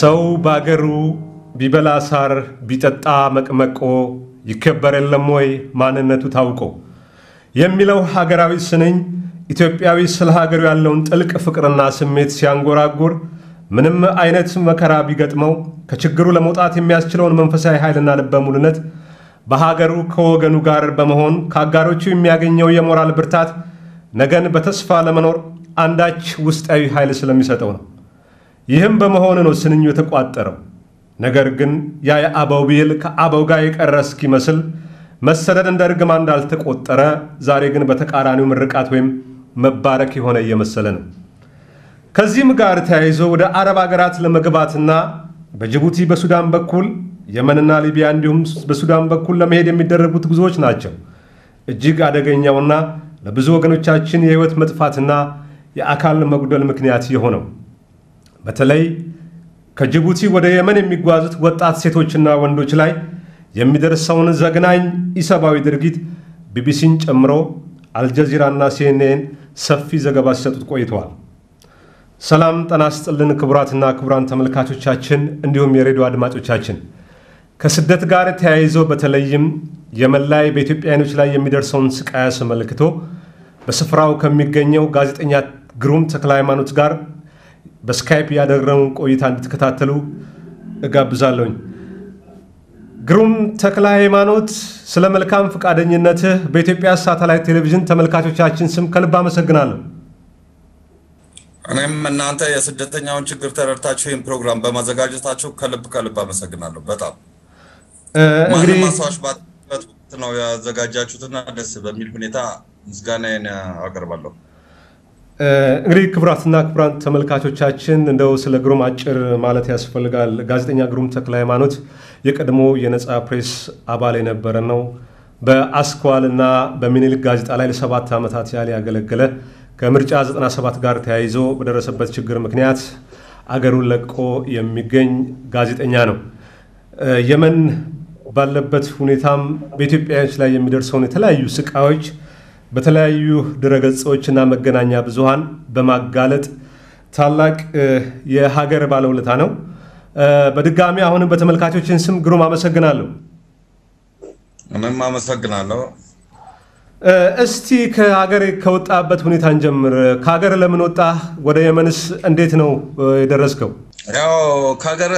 ሰው ባገሩ ቢበላ ሳር ቢጠጣ መቅመቆ ይከበር የለም ወይ ማንነቱ ታውቆ የሚለው ሀገራዊ ስንኝ ኢትዮጵያዊ ስለ ሀገሩ ያለውን ጥልቅ ፍቅርና ስሜት ሲያንጎራጉር ምንም አይነት መከራ ቢገጥመው ከችግሩ ለመውጣት የሚያስችለውን መንፈሳዊ ኃይልና ልበ ሙሉነት በሀገሩ ከወገኑ ጋር በመሆን ከአጋሮቹ የሚያገኘው የሞራል ብርታት ነገን በተስፋ ለመኖር አንዳች ውስጣዊ ኃይል ስለሚሰጠው ነው። ይህም በመሆኑ ነው ስንኙ የተቋጠረው። ነገር ግን ያ የአበው ብሂል ከአበው ጋር የቀረ እስኪመስል መሰደድ እንደ ርግማን እንዳልተቆጠረ ዛሬ ግን በተቃራኒው ምርቃት ወይም መባረክ የሆነ እየመሰለ ነው። ከዚህም ጋር ተያይዞ ወደ አረብ ሀገራት ለመግባትና በጅቡቲ በሱዳን በኩል የመንና ሊቢያ እንዲሁም በሱዳን በኩል ለመሄድ የሚደረጉት ጉዞዎች ናቸው እጅግ አደገኛውና ለብዙ ወገኖቻችን የህይወት መጥፋትና የአካል መጉደል ምክንያት የሆነው። በተለይ ከጅቡቲ ወደ የመን የሚጓዙት ወጣት ሴቶችና ወንዶች ላይ የሚደርሰውን ዘግናኝ ኢሰብአዊ ድርጊት ቢቢሲን ጨምሮ አልጀዚራና ሲኤንኤን ሰፊ ዘገባ ሲሰጡት ቆይተዋል። ሰላም ጤና ይስጥልን ክቡራትና ክቡራን ተመልካቾቻችን እንዲሁም የሬዲዮ አድማጮቻችን፣ ከስደት ጋር ተያይዞ በተለይም የመን ላይ በኢትዮጵያውያኖች ላይ የሚደርሰውን ስቃይ አስመልክቶ በስፍራው ከሚገኘው ጋዜጠኛ ግሩም ተክለሃይማኖት ጋር በስካይፕ ያደረግነውን ቆይታ እንድትከታተሉ እጋብዛለሁኝ። ግሩም ተክለሃይማኖት፣ ስለ መልካም ፈቃደኝነትህ በኢትዮጵያ ሳተላይት ቴሌቪዥን ተመልካቾቻችን ስም ከልብ አመሰግናለሁ። እኔም እናንተ የስደተኛውን ችግር ተረድታችሁ ይህን ፕሮግራም በማዘጋጀታችሁ ከልብ አመሰግናለሁ። በጣም እንግዲህ ማሳሽ ባትበት ነው ያዘጋጃችሁትና ደስ በሚል ሁኔታ ምስጋናዬን አቀርባለሁ። እንግዲህ ክቡራትና ክቡራን ተመልካቾቻችን እንደው ስለ ግሩም አጭር ማለት ያስፈልጋል። ጋዜጠኛ ግሩም ተክለሃይማኖት የቀድሞ የነጻ ፕሬስ አባል የነበረ ነው። በአስኳልና በሚኒልክ ጋዜጣ ላይ ለ7 ዓመታት ያህል ያገለገለ ከምርጫ 97 ጋር ተያይዞ በደረሰበት ችግር ምክንያት አገሩን ለቆ የሚገኝ ጋዜጠኛ ነው። የመን ባለበት ሁኔታም በኢትዮጵያውያኖች ላይ የሚደርሰውን የተለያዩ ስቃዮች በተለያዩ ድረገጾችና መገናኛ ብዙሃን በማጋለጥ ታላቅ የሀገር ባለውለታ ነው። በድጋሚ አሁንም በተመልካቾችን ስም ግሩም አመሰግናለሁ። እኔም አመሰግናለሁ። እስቲ ከሀገር ከወጣበት ሁኔታ እንጀምር። ከሀገር ለምን ወጣህ? ወደ የመንስ እንዴት ነው የደረስከው? ያው ከሀገር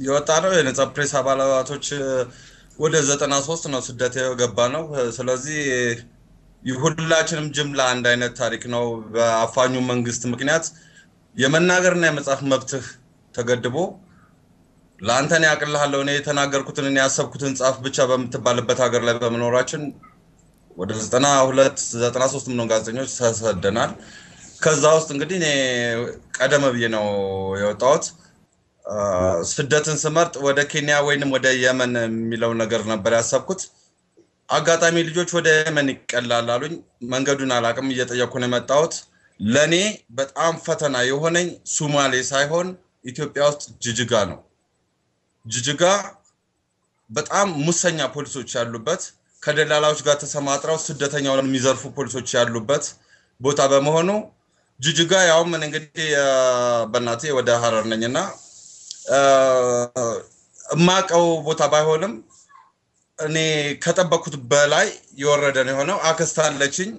የወጣ ነው የነጻ ፕሬስ አባላቶች ወደ 93 ነው ስደት የገባ ነው። ስለዚህ ሁላችንም ጅምላ አንድ አይነት ታሪክ ነው። በአፋኙ መንግስት ምክንያት የመናገርና የመጻፍ መብትህ ተገድቦ ላንተን ያቀልሃለሁ እኔ የተናገርኩትን እኔ ያሰብኩትን ጻፍ ብቻ በመተባለበት ሀገር ላይ በመኖራችን ወደ 92 93 ምንም ጋዜጠኞች ተሰደናል። ከዛ ውስጥ እንግዲህ እኔ ቀደም ብዬ ነው የወጣሁት። ስደትን ስመርጥ ወደ ኬንያ ወይንም ወደ የመን የሚለው ነገር ነበር ያሰብኩት። አጋጣሚ ልጆች ወደ የመን ይቀላል አሉኝ። መንገዱን አላቅም እየጠየቅኩ ነው የመጣሁት። ለኔ በጣም ፈተና የሆነኝ ሶማሌ ሳይሆን ኢትዮጵያ ውስጥ ጅጅጋ ነው። ጅጅጋ በጣም ሙሰኛ ፖሊሶች ያሉበት ከደላላዎች ጋር ተሰማጥረው ስደተኛውን የሚዘርፉ ፖሊሶች ያሉበት ቦታ በመሆኑ ጅጅጋ ያው ምን እንግዲህ በእናቴ ወደ ሐረር ነኝና ማቀው ቦታ ባይሆንም እኔ ከጠበቅኩት በላይ የወረደ ነው የሆነው። አክስት አለችኝ።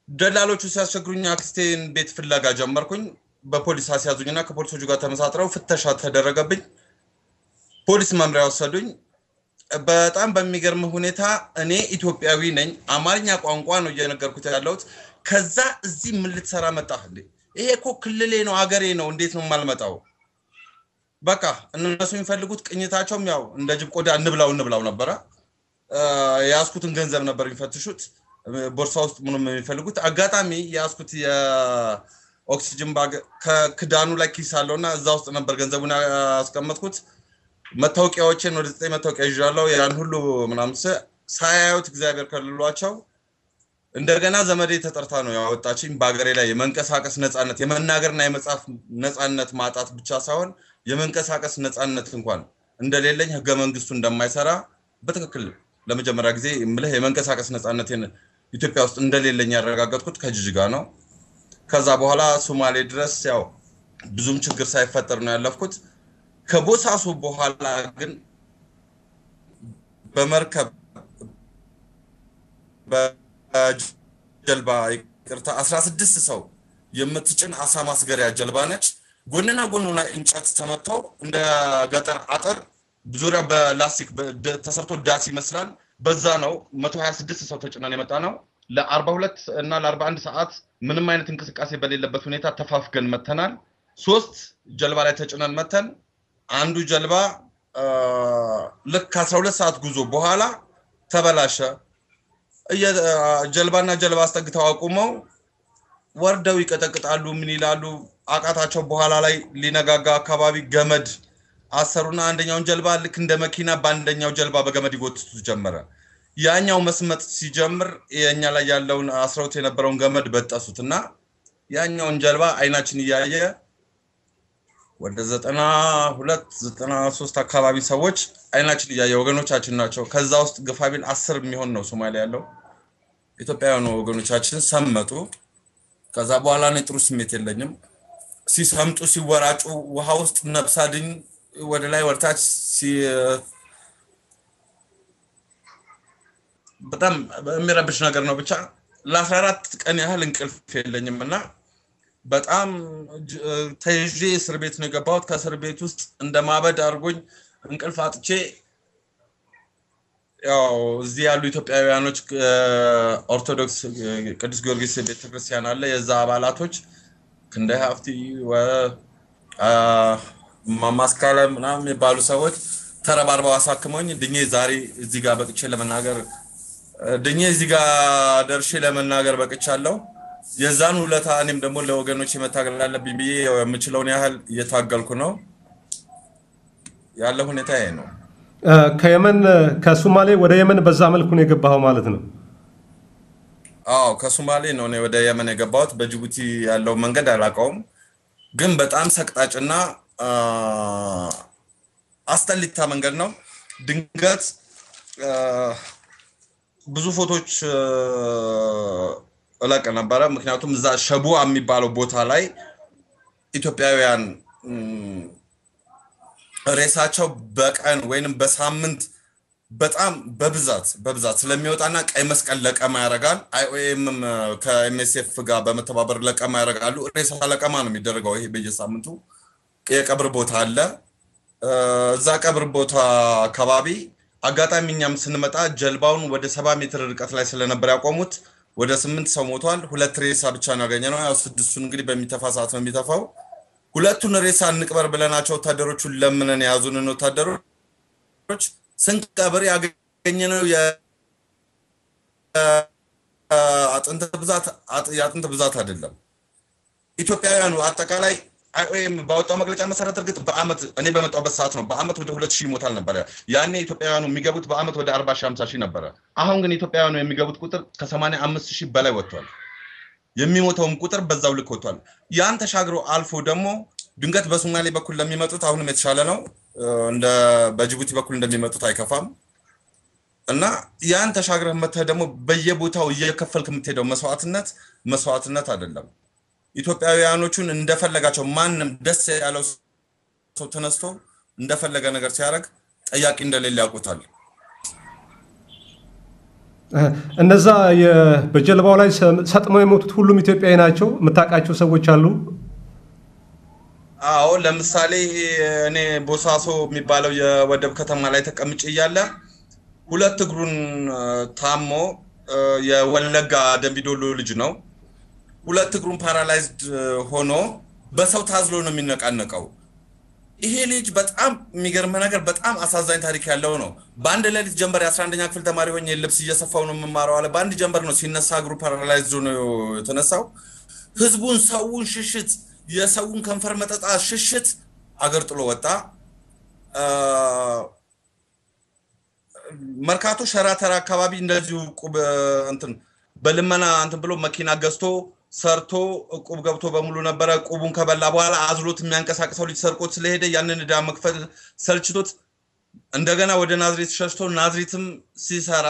ደላሎቹ ሲያስቸግሩኝ አክስቴን ቤት ፍለጋ ጀመርኩኝ። በፖሊስ አስያዙኝና ከፖሊሶቹ ጋር ተመሳጥረው ፍተሻ ተደረገብኝ። ፖሊስ መምሪያ ወሰዱኝ። በጣም በሚገርም ሁኔታ እኔ ኢትዮጵያዊ ነኝ፣ አማርኛ ቋንቋ ነው እየነገርኩት ያለሁት። ከዛ እዚህ ምን ልትሰራ መጣህ እንዴ? ይሄ እኮ ክልሌ ነው አገሬ ነው፣ እንዴት ነው የማልመጣው? በቃ እነሱ የሚፈልጉት ቅኝታቸውም ያው እንደ ጅብ ቆዳ እንብላው ነበረ። ያስኩትን ገንዘብ ነበር የሚፈትሹት። ቦርሳ ውስጥ ምንም የሚፈልጉት አጋጣሚ ያስኩት የኦክሲጅን ባግ ከክዳኑ ላይ ኪስ አለውና እዛ ውስጥ ነበር ገንዘቡን ያስቀመጥኩት። መታወቂያዎችን ወደ 9 መታወቂያ ይዣለሁ። ያን ሁሉ ምናምን ሳያዩት እግዚአብሔር ከልሏቸው እንደገና ዘመዴ ተጠርታ ነው ያወጣችኝ። በአገሬ ላይ የመንቀሳቀስ ነፃነት የመናገርና የመጻፍ ነፃነት ማጣት ብቻ ሳይሆን የመንቀሳቀስ ነፃነት እንኳን እንደሌለኝ ህገ መንግስቱ እንደማይሰራ በትክክል ለመጀመሪያ ጊዜ ምልህ የመንቀሳቀስ ነፃነትን ኢትዮጵያ ውስጥ እንደሌለኝ ያረጋገጥኩት ከጅጅጋ ነው። ከዛ በኋላ ሶማሌ ድረስ ያው ብዙም ችግር ሳይፈጠር ነው ያለፍኩት። ከቦሳሶ በኋላ ግን በመርከብ በጀልባ ይቅርታ 16 ሰው የምትጭን አሳ ማስገሪያ ጀልባ ነች ጎንና ጎን ላይ እንጨት ተመተው እንደ ገጠር አጥር ዙሪያ በላስቲክ ተሰርቶ ዳስ ይመስላል በዛ ነው 126 ሰው ተጭነን የመጣ ነው ለ42 እና ለ41 ሰዓት ምንም አይነት እንቅስቃሴ በሌለበት ሁኔታ ተፋፍገን መተናል 3 ጀልባ ላይ ተጭነን መተን አንዱ ጀልባ ልክ 12 ሰዓት ጉዞ በኋላ ተበላሸ ጀልባና ጀልባ አስጠግተው አቁመው ወርደው ይቀጠቅጣሉ ምን ይላሉ አቃታቸው በኋላ ላይ ሊነጋጋ አካባቢ ገመድ አሰሩና አንደኛውን ጀልባ ልክ እንደ መኪና ባንደኛው ጀልባ በገመድ ይጎትቱ ጀመረ ያኛው መስመጥ ሲጀምር የኛ ላይ ያለውን አስራውት የነበረውን ገመድ በጠሱትና ያኛውን ጀልባ አይናችን ያያየ ወደ 92 93 አካባቢ ሰዎች አይናችን ያያየ ወገኖቻችን ናቸው ከዛ ውስጥ ግፋቢል 10 የሚሆን ነው ሶማሊያ ያለው ኢትዮጵያውያን ወገኖቻችን ሰመጡ ከዛ በኋላ ነው ጥሩ ስሜት የለኝም ሲሰምጡ ሲወራጩ ውሃ ውስጥ ነብሳድኝ ወደ ላይ ወርታች በጣም የሚረብሽ ነገር ነው ብቻ ለ14 ቀን ያህል እንቅልፍ የለኝምና በጣም ተይዤ እስር ቤት ነው የገባሁት ከእስር ቤት ውስጥ እንደማበድ አርጎኝ እንቅልፍ አጥቼ ያው እዚህ ያሉ ኢትዮጵያውያኖች ኦርቶዶክስ ቅዱስ ጊዮርጊስ ቤተክርስቲያን አለ የዛ አባላቶች ክንደ ሀፍቲ ማማስካለ ምናምን የባሉ ሰዎች ተረባርበው አሳክመውኝ ድኜ ዛሬ እዚህ ጋር በቅቼ ለመናገር ድኜ እዚህ ጋር ደርሼ ለመናገር በቅቻለሁ የዛን ሁለታ እኔም ደግሞ ለወገኖቼ መታገል አለብኝ ብዬ የምችለውን ያህል እየታገልኩ ነው ያለው ሁኔታ ይሄ ነው ከየመን ከሶማሌ ወደ የመን በዛ መልኩ ነው የገባው ማለት ነው አዎ ከሶማሌ ነው እኔ ወደ የመን የገባሁት በጅቡቲ ያለው መንገድ አላቀውም ግን በጣም ሰቅጣጭና አስተሊታ መንገድ ነው ድንገት ብዙ ፎቶች እላቀ ነበር ምክንያቱም እዛ ሸቡአ የሚባለው ቦታ ላይ ኢትዮጵያውያን ሬሳቸው በቀን ወይንም በሳምንት በጣም በብዛት ስለሚወጣና ቀይ መስቀል ለቀማ ያረጋል አይኦኤም ከኤምኤስኤፍ ጋር በመተባበር ለቀማ ያረጋሉ ሬሳ ለቀማ ነው የሚደረገው ይሄ በየሳምንቱ የቀብር ቦታ አለ እዛ ቀብር ቦታ አካባቢ አጋጣሚኛም ስንመጣ ጀልባውን ወደ 70 ሜትር ርቀት ላይ ስለነበር ያቆሙት ወደ 8 ሰው ሞቷል ሁለት ሬሳ ብቻ ነው ያገኘነው ያው ስድስቱን እንግዲህ በሚተፋ ሰዓት ነው የሚተፋው ሁለቱን ሬሳ እንቅበር ብለናቸው ወታደሮቹን ለምነን ያዙንን ወታደሮች ስንቀብር ያገኘነው የአጥንት ብዛት አይደለም ኢትዮጵያውያኑ አጠቃላይ አይኦኤም ባወጣው መግለጫ መሰረት እርግጥ በአመት እኔ በመጣበት ሰዓት ነው በአመት ወደ 2000 ሞታል ነበር ያኔ ኢትዮጵያውያኑ የሚገቡት በአመት ወደ 40,000-50,000 ነበር አሁን ግን ኢትዮጵያውያኑ የሚገቡት ቁጥር ከ85,000 በላይ ወጥቷል የሚሞተውም ቁጥር በዛው ልክ ወጥቷል ያን ተሻግሮ አልፎ ደግሞ ድንገት በሶማሌ በኩል ለሚመጡት አሁንም የተሻለ ነው እንደ በጅቡቲ በኩል እንደሚመጡት አይከፋም እና ያን ተሻግረህ መተህ ደግሞ በየቦታው እየከፈልክ የምትሄደው መስዋዕትነት አይደለም ኢትዮጵያውያኖቹን እንደፈለጋቸው ማንንም ደስ ያለው ሰው ተነስቶ እንደፈለገ ነገር ሲያረግ ጠያቂ እንደሌለ ያውቁታል እነዛ በጀልባው ላይ ሰጥመው የሞቱት ሁሉም ኢትዮጵያዊ ናቸው መታቃቸው ሰዎች አሉ አዎ ለምሳሌ እኔ ቦሳሶ የሚባለው የወደብ ከተማ ላይ ተቀምጬ ይያለ ሁለት እግሩን ታሞ የወለጋ ደምቢዶሎ ልጅ ነው ሁለት እግሩን ፓራላይዝድ ሆኖ በሰው ታዝሎ ነው የሚነቃነቀው ይሄ ልጅ በጣም የሚገርም ነገር በጣም አሳዛኝ ታሪክ ያለው ነው በአንድ ሌሊት ጀንበር የ11ኛ ክፍል ተማሪ ሆኜ ልብስ እየሰፋው ነው መማራው አለ በአንድ ጀንበር ነው ሲነሳ እግሩ ፓራላይዝድ ነው የተነሳው ህዝቡን ሰውን ሽሽት የሰውን ከንፈር መጠጣ ሽሽት አገር ጥሎ ወጣ መርካቶ ሸራተራ አካባቢ እንደዚሁ ቁብ እንትን በልመና እንትን ብሎ መኪና ገዝቶ ሰርቶ ቁብ ገብቶ በሙሉ ነበር ቁቡን ከበላ በኋላ አዝሎት የሚያንቀሳቅሰው ልጅ ሰርቆት ስለሄደ ያንን ዳ መክፈል ሰልችቶት እንደገና ወደ ናዝሬት ሸሽቶ ናዝሬትም ሲሰራ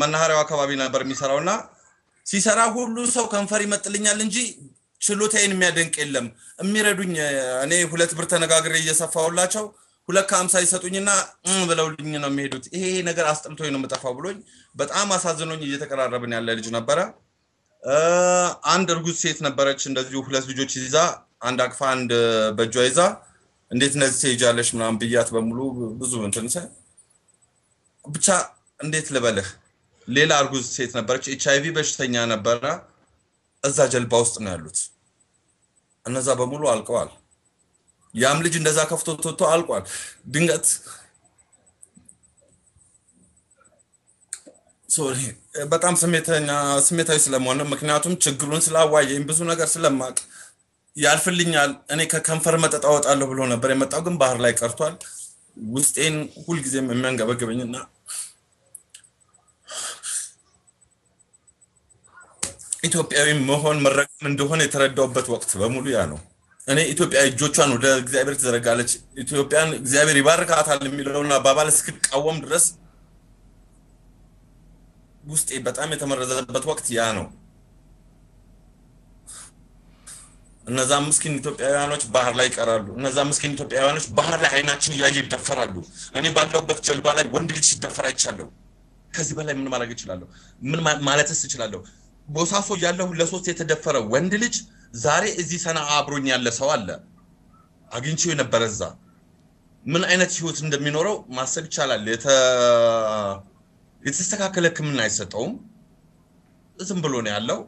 መናኸሪያው አካባቢ ነበር የሚሰራውና ሲሰራ ሁሉ ሰው ከንፈር ይመጥልኛል እንጂ ችሎታዬን የሚያደንቅ የለም የሚረዱኝ እኔ 2 ብር ተነጋግሬ እየሰፋውላቸው 250 ይሰጡኝና ብለውልኝ ነው የሚሄዱት ይሄ ነገር አስጠልቶኝ ነው መጣፋው ብሎኝ በጣም አሳዝኖኝ እየተቀራረብን ያለ ልጅ ነበር አንድ እርጉዝ ሴት ነበረች እንደዚሁ 2 ልጆች ይዛ አንድ አቅፋ አንድ በጇ ይዛ እንዴት ነዚህ ትሄጃለሽ ምናምን ብያት በሙሉ ብዙ እንትን ብቻ እንዴት ልበልህ ሌላ እርጉዝ ሴት ነበረች ኤችአይቪ በሽተኛ ነበረ እዛ ጀልባ ውስጥ ነው ያሉት እነዛ በሙሉ አልቀዋል ያም ልጅ እንደዛ ከፍቶ ተወጥቶ አልቋል ድንገት ሶሪ በጣም ስሜታዊ ስለመሆን ምክንያቱም ችግሩን ስላዋየኝ ብዙ ነገር ስለማቅ ያልፍልኛል እኔ ከከንፈር መጠጣ ወጣለሁ ብሎ ነበር የመጣው ግን ባህር ላይ ቀርቷል ውስጤን ሁሉ ጊዜም የሚያንገበግበኝና ኢትዮጵያዊ መሆን መረቀም እንደሆነ የተረዳውበት ወቅት በሙሉ ያ ነው እኔ ኢትዮጵያ እጆቿን ወደ እግዚአብሔር ተዘረጋለች ኢትዮጵያን እግዚአብሔር ይባርካታል የሚለውና ባባል እስክቃወም ድረስ ውስጤ በጣም የተመረዘበት ወቅት ያ ነው እነዛ ምስኪን ኢትዮጵያውያኖች ባህር ላይ ይቀራሉ እነዛ ምስኪን ኢትዮጵያውያኖች ባህር ላይ አይናችን ያየ ይደፈራሉ እኔ ባለውበት ጀልባ ላይ ወንድ ልጅ ሲደፈር አይቻለሁ ከዚህ በላይ ምን ማድረግ ይችላልው ምን ማለትስ ይችላልው ቦሳሶ ያለው ለሶስት የተደፈረ ወንድ ልጅ ዛሬ እዚህ ሰና አብሮኝ ያለ ሰው አለ አግኝቼው የነበረዛ ምን አይነት ህይወት እንደሚኖረው ማሰብ ይቻላል የተስተካከለ ህክምና አይሰጠውም ዝም ብሎ ነው ያለው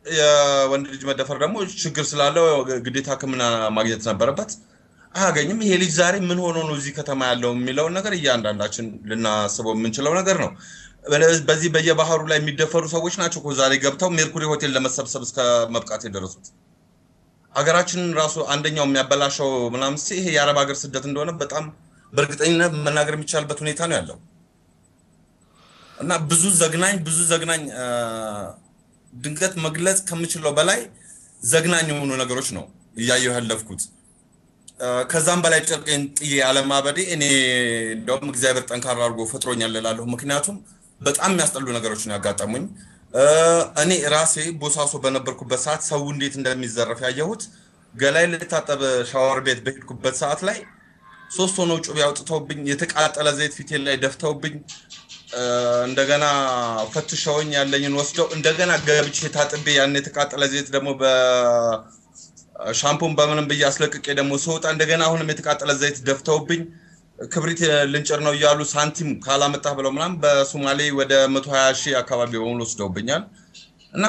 የወንድ ልጅ መደፈር ደግሞ ችግር ስላለው ግዴታ ህክምና ማግኘት ነበረበት አያገኝም ይሄ ልጅ ዛሬ ምን ሆኖ ነው እዚህ ከተማ ያለው የሚለው ነገር እያንዳንዳችን ልናስበው የምንችለው ነገር ነው በዚህ በየባህሩ ላይ የሚደፈሩ ሰዎች ናቸው ዛሬ ገብተው ሜርኩሪ ሆቴል ለመሰብሰብ እስከ መብቃት የደረሱት አገራችን ራሱ አንደኛው የሚያበላሸው ምናምን ይሄ የአረብ ሀገር ስደት እንደሆነ በጣም በእርግጠኝነት መናገር የሚቻልበት ሁኔታ ነው ያለው እና ብዙ ዘግናኝ ድንገት መግለጽ ከምችለው በላይ ዘግናኝ የሆኑ ነገሮች ነው ያየው ያለፍኩት ከዛም በላይ ጨርቄን ጥዬ አለማበዴ እኔ እንደውም እግዚአብሔር ጠንካራ አድርጎ ፈጥሮኛል እላለሁ ምክንያቱም በጣም የሚያስጠሉ ነገሮች ነው ያጋጠሙኝ እኔ ራሴ ቦሳሶ በነበርኩበት ሰዓት ሰው እንዴት እንደሚዘረፍ ያየሁት ገላይ ለታጠበ ሻወር ቤት በሄድኩበት ሰዓት ላይ 3 ሆነው ጩቤ አውጥተውብኝ የተቃጠለ ዘይት ፊቴ ላይ ደፍተውብኝ እንደገና ፈትሸውኝ ያለኝን ወስደው እንደገና ገብቼ ታጥቤ ያን የተቃጠለ ዘይት ደግሞ በሻምፖን በመንም በያስለቅቄ ደግሞ ሰውጣ እንደገና አሁንም የተቃጠለ ዘይት ደፍተውብኝ ክብሪት ልንጨር ነው ይያሉ ሳንቲም ካላመጣ ብለው ምናም በሶማሌ ወደ 120,000 አካባቢ በመሆኑ ወስደውብኛል እና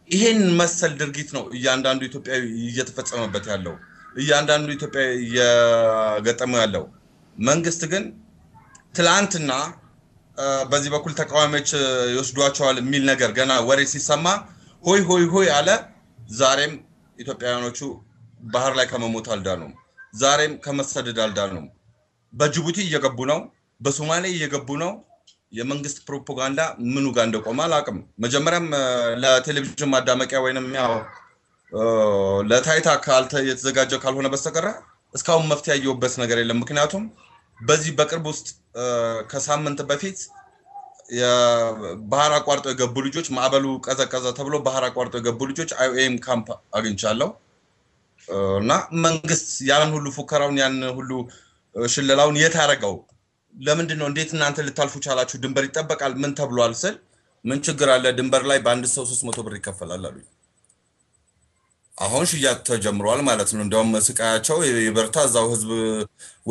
ይሄን መሰል ድርጊት ነው እያንዳንዱ ኢትዮጵያዊ እየተፈጸመበት ያለው እያንዳንዱ ኢትዮጵያዊ እየገጠመው ያለው መንግስት ግን ትላንትና በዚህ በኩል ተቃዋሚዎች ይወስዷቸዋል የሚል ነገር ገና ወሬ ሲሰማ ሆይ አለ ዛሬም ኢትዮጵያውያኖቹ ባህር ላይ ከመሞት አልዳኑም ዛሬም ከመሰደድ አልዳኑም በጅቡቲ እየገቡ ነው በሶማሌ እየገቡ ነው የመንግስት ፕሮፓጋንዳ ምኑ ጋር እንደቆመ አላቅም መጀመሪያም ለቴሌቪዥን ማዳመቂያ ወይንም ያው ለታይታ ካልተ የተዘጋጀ ካልሆነ በስተቀር እስካሁን መፍትያ ያየውበት ነገር የለም ምክንያቱም በዚህ በቅርብ ውስጥ ከሳምንት በፊት የባህር አቋርጦ የገቡ ልጆች ማዕበሉ ቀዘቀዘ ተብሎ ባህር አቋርጦ የገቡ ልጆች አይኦኤም ካምፕ አግኝቻለሁ እና መንግስት ያን ሁሉ ፉከራውን ያን ሁሉ ሽለላውን የታረጋው ለምንድን ነው እንዴት እናንተ ልታልፉ ቻላችሁ ድንበር ይጠበቃል ምን ተብሏል ስል ምን ችግር አለ ድንበር ላይ በአንድ ሰው 300 ብር ይከፈላል አሉኝ አሁን ሽያጭ ተጀምሯል ማለት ነው እንደውም ስቃያቸው የበርታ ዛው ህዝብ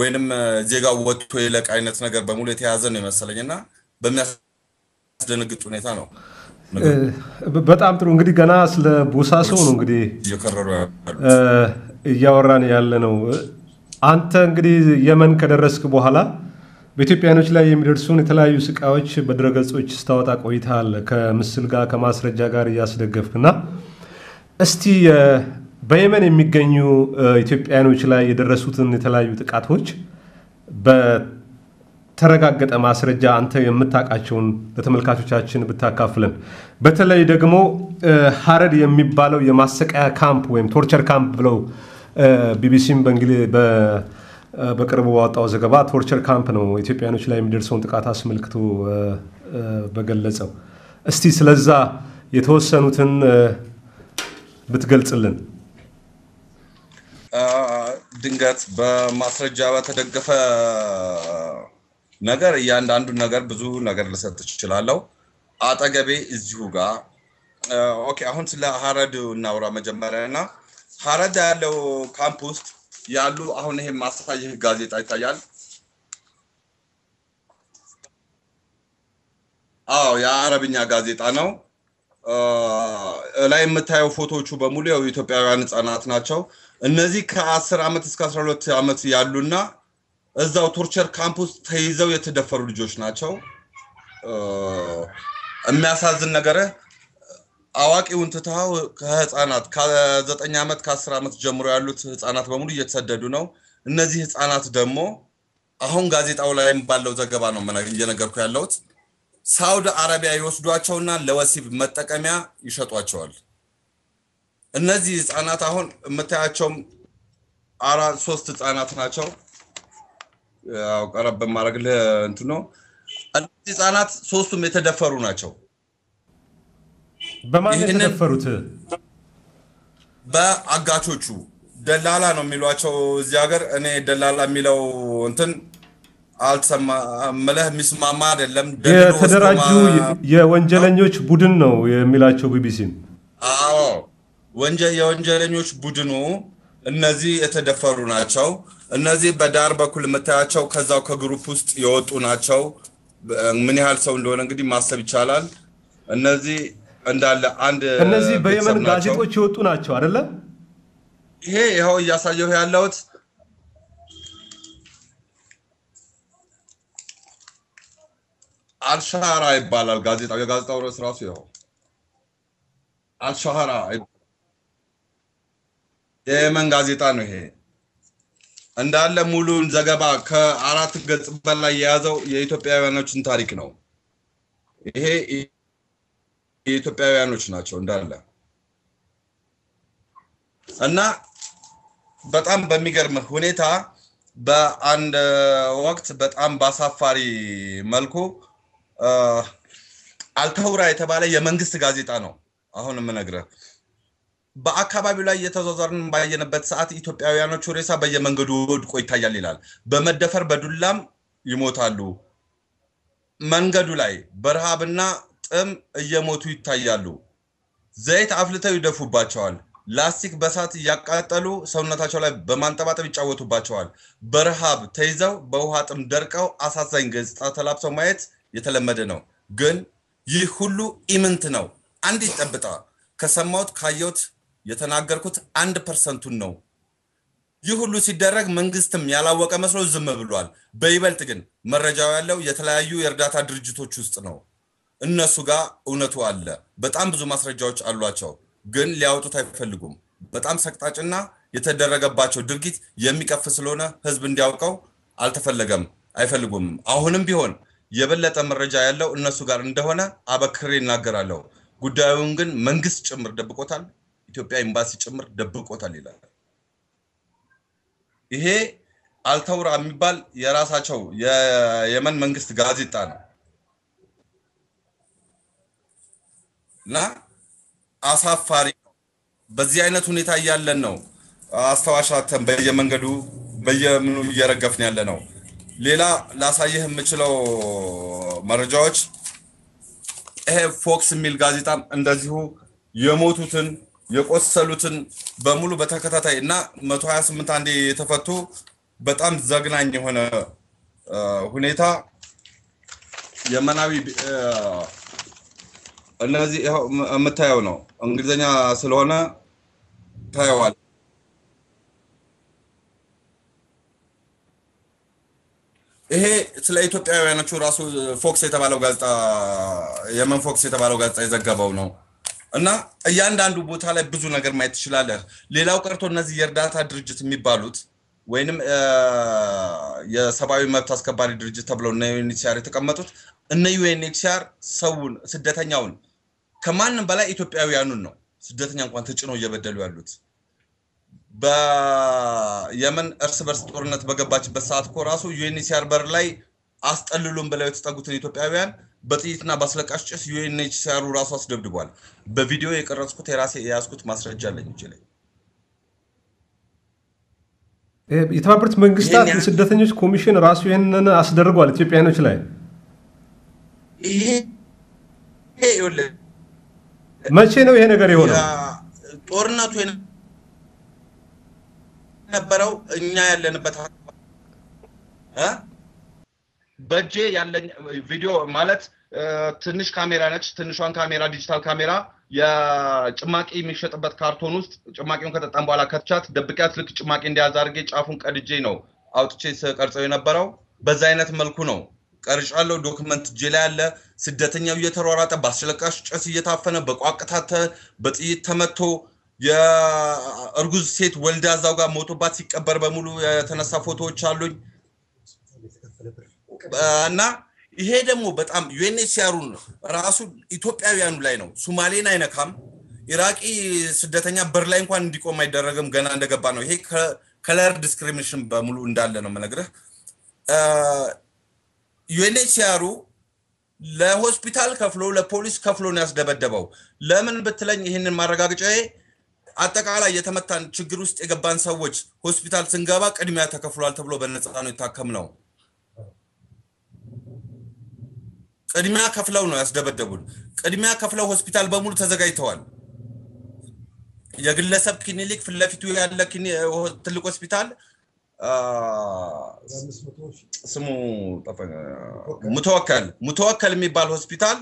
ወይንም ዜጋው ወጥቶ የለቅ አይነት ነገር በሙሉ የተያዘ ነው መሰለኝና በሚያስደነግጥ ሁኔታ ነው በጣም ጥሩ እንግዲህ ገና ስለ ቦሳሶ ነው እንግዲህ እያወራን ያለ ነው አንተ እንግዲህ የመን ከደረስክ በኋላ በኢትዮጵያኖች ላይ የሚደርሱን የተለያዩ ስቃዮች በድረገጾች ስታወጣ ቆይታል ከምስል ጋር ከማስረጃ ጋር ያስደገፍክና እስቲ በየመን የሚገኙ ኢትዮጵያኖች ላይ የደረሱትን የተለያዩ ጥቃቶች በተረጋገጠ ማስረጃ አንተ የምታቃቸውን ለተመልካቾቻችን ብታካፍለን በተለይ ደግሞ ሐረድ የሚባለው የማሰቃያ ካምፕ ወይም ቶርቸር ካምፕ ብለው ቢቢሲም በእንግሊዝ በቅርቡ ወጣው ዘገባ ቶርቸር ካምፕ ነው ኢትዮጵያኖች ላይ የሚደርሰውን ጥቃት አስመልክቶ በገለጸው እስቲ ስለዛ የተወሰኑትን ብትገልጽልን ድንገት በማስረጃ በተደገፈ ነገር እያንዳንዱ ነገር ብዙ ነገር ልሰጥ እችላለሁ አጠገቤ እዚሁ ጋር ኦኬ አሁን ስለ ሐረድ እናውራ መጀመሪያና ሐረድ ያለው ካምፕ ውስጥ ያሉ አሁን ይሄ ማሳየህ ጋዜጣ ይታያል የአረብኛ ጋዜጣ ነው ላይ የምታየው ፎቶዎቹ በሙሉ የኢትዮጵያውያን ህፃናት ናቸው እነዚህ ከ10 አመት እስከ 12 አመት ያሉና እዛው ቶርቸር ካምፕ ውስጥ ተይዘው የተደፈሩ ልጆች ናቸው የሚያሳዝን ነገር አዋቂውን ተታው ከህፃናት ከ9 አመት ከ10 አመት ጀምሮ ያሉት ህፃናት በሙሉ እየተሰደዱ ነው እነዚህ ህፃናት ደግሞ አሁን ጋዜጣው ላይም ባለው ዘገባ ነው እየነገርኩ ያለሁት ሳውዲ አረቢያ ይወስዷቸውና ለወሲብ መጠቀሚያ ይሸጧቸዋል እነዚህ ህፃናት አሁን የምታያቸው 3 ህፃናት ናቸው ያው ቀረብ ማረግልህ እንት ነው እነዚህ ህፃናት ሶስቱም የተደፈሩ ናቸው በማን የተደፈሩት በአጋቾቹ ደላላ ነው የሚሏቸው እዚህ ሀገር እኔ ደላላ የሚለው እንትን አልተሰማ መለህ ሚስማማ አይደለም የተደራጁ የወንጀለኞች ቡድን ነው የሚላቸው ቢቢሲ የወንጀለኞች ቡድኑ እነዚህ የተደፈሩ ናቸው እነዚህ በዳር በኩል መታያቸው ከዛው ከግሩፕ ውስጥ የወጡ ናቸው ምን ያህል ሰው እንደሆነ እንግዲህ ማሰብ ይቻላል እነዚህ እንዳለ አንድ እነዚህ በየመን ጋዜጦች የወጡ ናቸው አይደለ ይሄው ያሳየው ያለውት አልሻራ ይባላል ጋዜጣው የጋዜጣው ርዕስ ራሱ ይሄው አልሻራ የየመን ጋዜጣ ነው ይሄ እንዳለ ሙሉን ዘገባ ከ4 ገጽ በላይ የያዘው የኢትዮጵያውያኖችን ታሪክ ነው ይሄ የኢትዮጵያውያኖች ናቸው እንዳለ እና በጣም በሚገርም ሁኔታ በአንድ ወቅት በጣም ባሳፋሪ መልኩ አልተውራ የተባለ የመንግስት ጋዜጣ ነው አሁን ምንነግርህ በአካባቢው ላይ የተዘዘርን ባየነበት ሰዓት ኢትዮጵያውያኖች ሬሳ በየመንገዱ ወድቆ ይታያል ይላል በመደፈር በዱላም ይሞታሉ መንገዱ ላይ በረሃብና ጥም እየሞቱ ይታያሉ ዘይት አፍልተው ይደፉባቸዋል ላስቲክ በሳት ያቃጠሉ ሰውነታቸው ላይ በማንጠባጠብ ይጫወቱባቸዋል በረሃብ ተይዘው በውሃ ጥም ደርቀው አሳዛኝ ገጽታ ተላብሰው ማየት የተለመደ ነው ግን ይህ ሁሉ ኢምንት ነው አንድ ይጠብጣ ከሰማውት ካየውት የተናገርኩት 1% ነው ይህ ሁሉ ሲደረግ መንግስትም ያላወቀ መስሎ ዝም ብሏል በይበልጥ ግን መረጃው ያለው የተለያዩ የእርዳታ ድርጅቶች ውስጥ ነው እነሱ ጋር እውነቱ አለ በጣም ብዙ ማስረጃዎች አሏቸው ግን ሊያወጡት አይፈልጉም በጣም ሰቅጣጭና የተደረገባቸው ድርጊት የሚቀፍ ስለሆነ ህዝብ እንዲያውቀው አልተፈለገም አይፈልጉም አሁንም ቢሆን የበለጠ መረጃ ያለው እነሱ ጋር እንደሆነ አበክሬ እናገራለሁ ጉዳዩን ግን መንግስት ጭምር ደብቆታል ኢትዮጵያ ኤምባሲ ጭምር ደብቆታል ይላል ይሄ አልተውራ የሚባል የራሳቸው የየመን መንግስት ጋዜጣ ነው እና አሳፋሪ በዚህ አይነት ሁኔታ ያለን ነው አስተዋሻተን በየመንገዱ በየምኑ እየረገፍን ያለ ነው ሌላ ላሳየህ የምችለው መረጃዎች ይሄ ፎክስ ሚል ጋዜጣ እንደዚሁ የሞቱትን የቆሰሉትን በሙሉ በተከታታይ እና 128 አንዴ የተፈቱ በጣም ዘግናኝ የሆነ ሁኔታ የመናዊ እነዚህ የምታየው ነው እንግሊዘኛ ስለሆነ ታየዋል ይሄ ስለ ኢትዮጵያውያኖቹ ራሱ ፎክስ የተባለው ጋዜጣ የመን ፎክስ የተባለው ጋዜጣ የዘገበው ነው እና እያንዳንዱ ቦታ ላይ ብዙ ነገር ማየት ይችላል ሌላው ቀርቶ እነዚህ የእርዳታ ድርጅት የሚባሉት ወይንም የሰብአዊ መብት አስከባሪ ድርጅት ተብለው እና ዩኤንኤችሲአር የተቀመጡት እነ ዩኤንኤችሲአር ሰውን ስደተኛውን ከማንም በላይ ኢትዮጵያውያኑን ነው ስደተኛ እንኳን ተጭነው እየበደሉ ያሉት በየመን እርስ በርስ ጦርነት በገባችበት ሰዓት እኮ ራሱ ዩኤንኤችሲአር በር ላይ አስጠልሉን ብለው የተጠጉትን ኢትዮጵያውያን በጥይትና ባስለቃሽ ጭስ UNHCR ራሱ አስደብድቧል በቪዲዮ የቀረጽኩት የራሴ ያስኩት ማስረጃ አለኝ ይችላል የተባበሩት መንግስታት የስደተኞች ኮሚሽን ራሱ ይሄንን አስደርጓል ኢትዮጵያኖች ላይ ይሄ መቼ ነው ይሄ ነገር የሆነው ጦርነቱ የነበረው እኛ ያለንበት በጄ ያለኝ ቪዲዮ ማለት ትንሽ ካሜራ ነች ትንሿን ካሜራ ዲጂታል ካሜራ የጭማቂ የሚሸጥበት ካርቶን ውስጥ ጭማቂውን ከተጣን በኋላ ከተቻት ደብቂያት ልክ ጭማቂ እንዲያዝ አድርጌ ጫፉን ቀድጄ ነው አውጥቼ ሰቀርጸው የነበረው በዛ አይነት መልኩ ነው ቀርጫለው ዶክመንት ጄላ ያለ ስደተኛው እየተሯሯጠ ባስለቃሽ ጭስ እየታፈነ በቋቅታተ በጥይት ተመቶ የእርጉዝ ሴት ወልዳ ዛው ጋር ሞቶባት ሲቀበር በሙሉ የተነሳ ፎቶዎች አሉኝ እና ይሄ ደግሞ በጣም UNHCRን ራሱ ኢትዮጵያውያኑ ላይ ነው ሶማሌን አይነካም ኢራቂ ስደተኛ በር ላይ እንኳን እንዲቆም አይደረግም ገና እንደገባ ነው ይሄ ከለር ዲስክሪሚኔሽን በሙሉ እንዳለ ነው መነግረህ UNHCR ለሆስፒታል ከፍሎ ለፖሊስ ከፍሎ ነው ያስደበደበው ለምን ብትለኝ ይሄንን ማረጋገጫዬ አጠቃላይ የተመታን ችግር ውስጥ የገባን ሰዎች ሆስፒታል ስንገባ ቅድሚያ ተከፍሏል ተብሎ በነፃ ነው የታከምነው ቅድሚያ ከፍለው ነው ያስደበደቡን ቅድሚያ ከፍለው ሆስፒታል በሙሉ ተዘጋጅተዋል የግለሰብ ክሊኒክ ፍለፊቱ ያለ ትልቅ ሆስፒታል ስሙ ሙተወከል የሚባል ሆስፒታል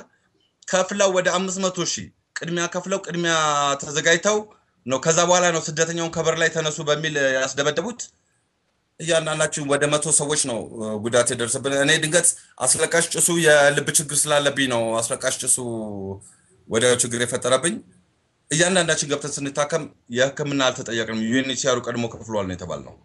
ከፍለው ወደ 500,000 ቅድሚያ ከፍለው ቅድሚያ ተዘጋጅተው ነው ከዛ በኋላ ነው ስደተኛውን ከበር ላይ ተነሱ በሚል ያስደበደቡት ያናናችሁ ወደ 100 ሰዎች ነው ጉዳት የደረሰብን እኔ ድንገት አስለቃሽ ጭሱ የልብ ችግር ስላለብኝ ነው አስለቃሽ ጭሱ ወደ ችግር የፈጠረብኝ ያናናችን ገብተን ስንታከም የህክምና አልተጠየቅንም UNHCR ቀድሞ ከፍሏል ነው የተባልነው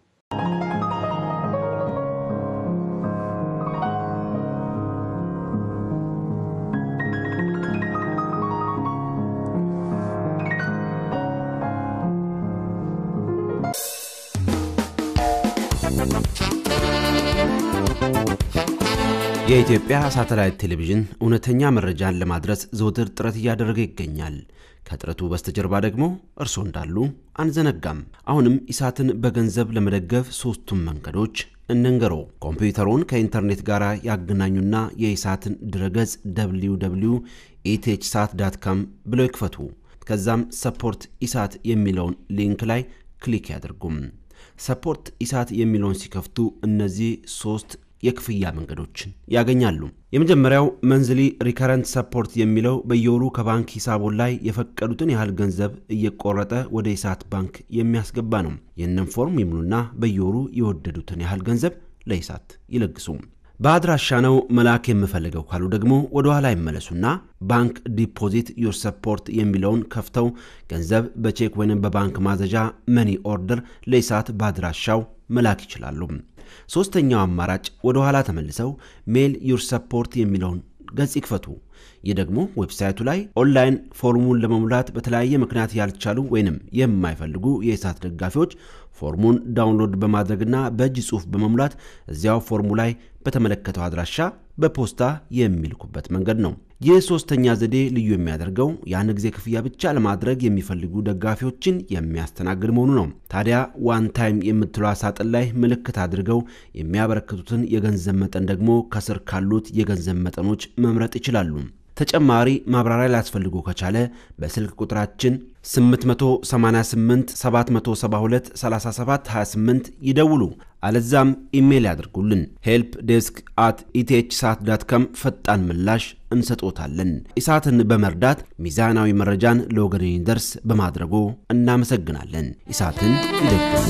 የኢትዮጵያ ሳተላይት ቴሌቪዥን እውነተኛ መረጃን ለማድረስ ዘውትር ጥረት ያደረገ ይገኛል ከጥረቱ በስተጀርባ ደግሞ እርሶ እንዳሉ አንዘነጋም አሁንም ኢሳትን በገንዘብ ለመደገፍ ሶስቱም መንገዶች እንንገሮ ኮምፒውተሩን ከኢንተርኔት ጋር ያገናኙና የኢሳትን ድረገጽ www.ethsat.com ብለው ይክፈቱ ከዛም ሰፖርት ኢሳት የሚለውን ሊንክ ላይ ክሊክ ያድርጉም ሰፖርት ኢሳት የሚለውን ሲከፍቱ እነዚህ ሶስት የክፍያ መንገዶችን ያገኛሉ የመጀመሪያው መንዝሊ ሪከረንት ሰፖርት የሚለው በየወሩ ከባንክ ሂሳቦ ላይ የፈቀዱትን ያህል ገንዘብ እየቆረጠ ወደ ኢሳት ባንክ የሚያስገባ ነው የነን ፎርም ይሙሉና በየወሩ የወደዱትን ያህል ገንዘብ ለኢሳት ይለግሱ በአድራሻ ነው መላክ የምፈልገው ካሉ ደግሞ ወደ ኋላ ይመለሱና ባንክ ዲፖዚት ዩር ሰፖርት የሚለውን ከፍተው ገንዘብ በቼክ ወይንም በባንክ ማዘዣ መኒ ኦርደር ለኢሳት በአድራሻው መላክ ይችላሉ ሶስተኛው አማራጭ ወደ ኋላ ተመልሰው ሜል ዩር ሰፖርት የሚለውን ገጽ ይክፈቱ ይደግሞ ዌብሳይቱ ላይ ኦንላይን ፎርሙን ለመሙላት በተለያየ ምክንያት ያልቻሉ ወይንም የማይፈልጉ የኢሳት ደጋፊዎች ፎርሙን ዳውንሎድ በማድረግና በእጅ ጽሁፍ በመሙላት እዚያው ፎርሙ ላይ በተመለከተው አድራሻ በፖስታ የሚልኩበት መንገድ ነው የሶስተኛ ዘዴ ልዩ የሚያደርገው ያን ጊዜ ክፍያ ብቻ ለማድረግ የሚፈልጉ ደጋፊዎችን የሚያስተናግድ መሆኑ ነው ታዲያ ዋን ታይም የምትሏ ሳጥን ላይ ምልክት አድርገው የሚያበረክቱትን የገንዘብ መጠን ደግሞ ከስር ካሉት የገንዘብ መጠኖች መምረጥ ይችላሉ ተጨማሪ ማብራሪያ ላስፈልጉ ከቻለ በስልክ ቁጥራችን 888 772 3728 ይደውሉ አለዛም ኢሜል ያድርጉልን helpdesk@ethsat.com ፈጣን ምላሽ እንሰጦታለን ኢሳትን በመርዳት ሚዛናዊ መረጃን ለወገን ይደርስ በማድረጉ እናመሰግናለን ኢሳትን ይደግፉ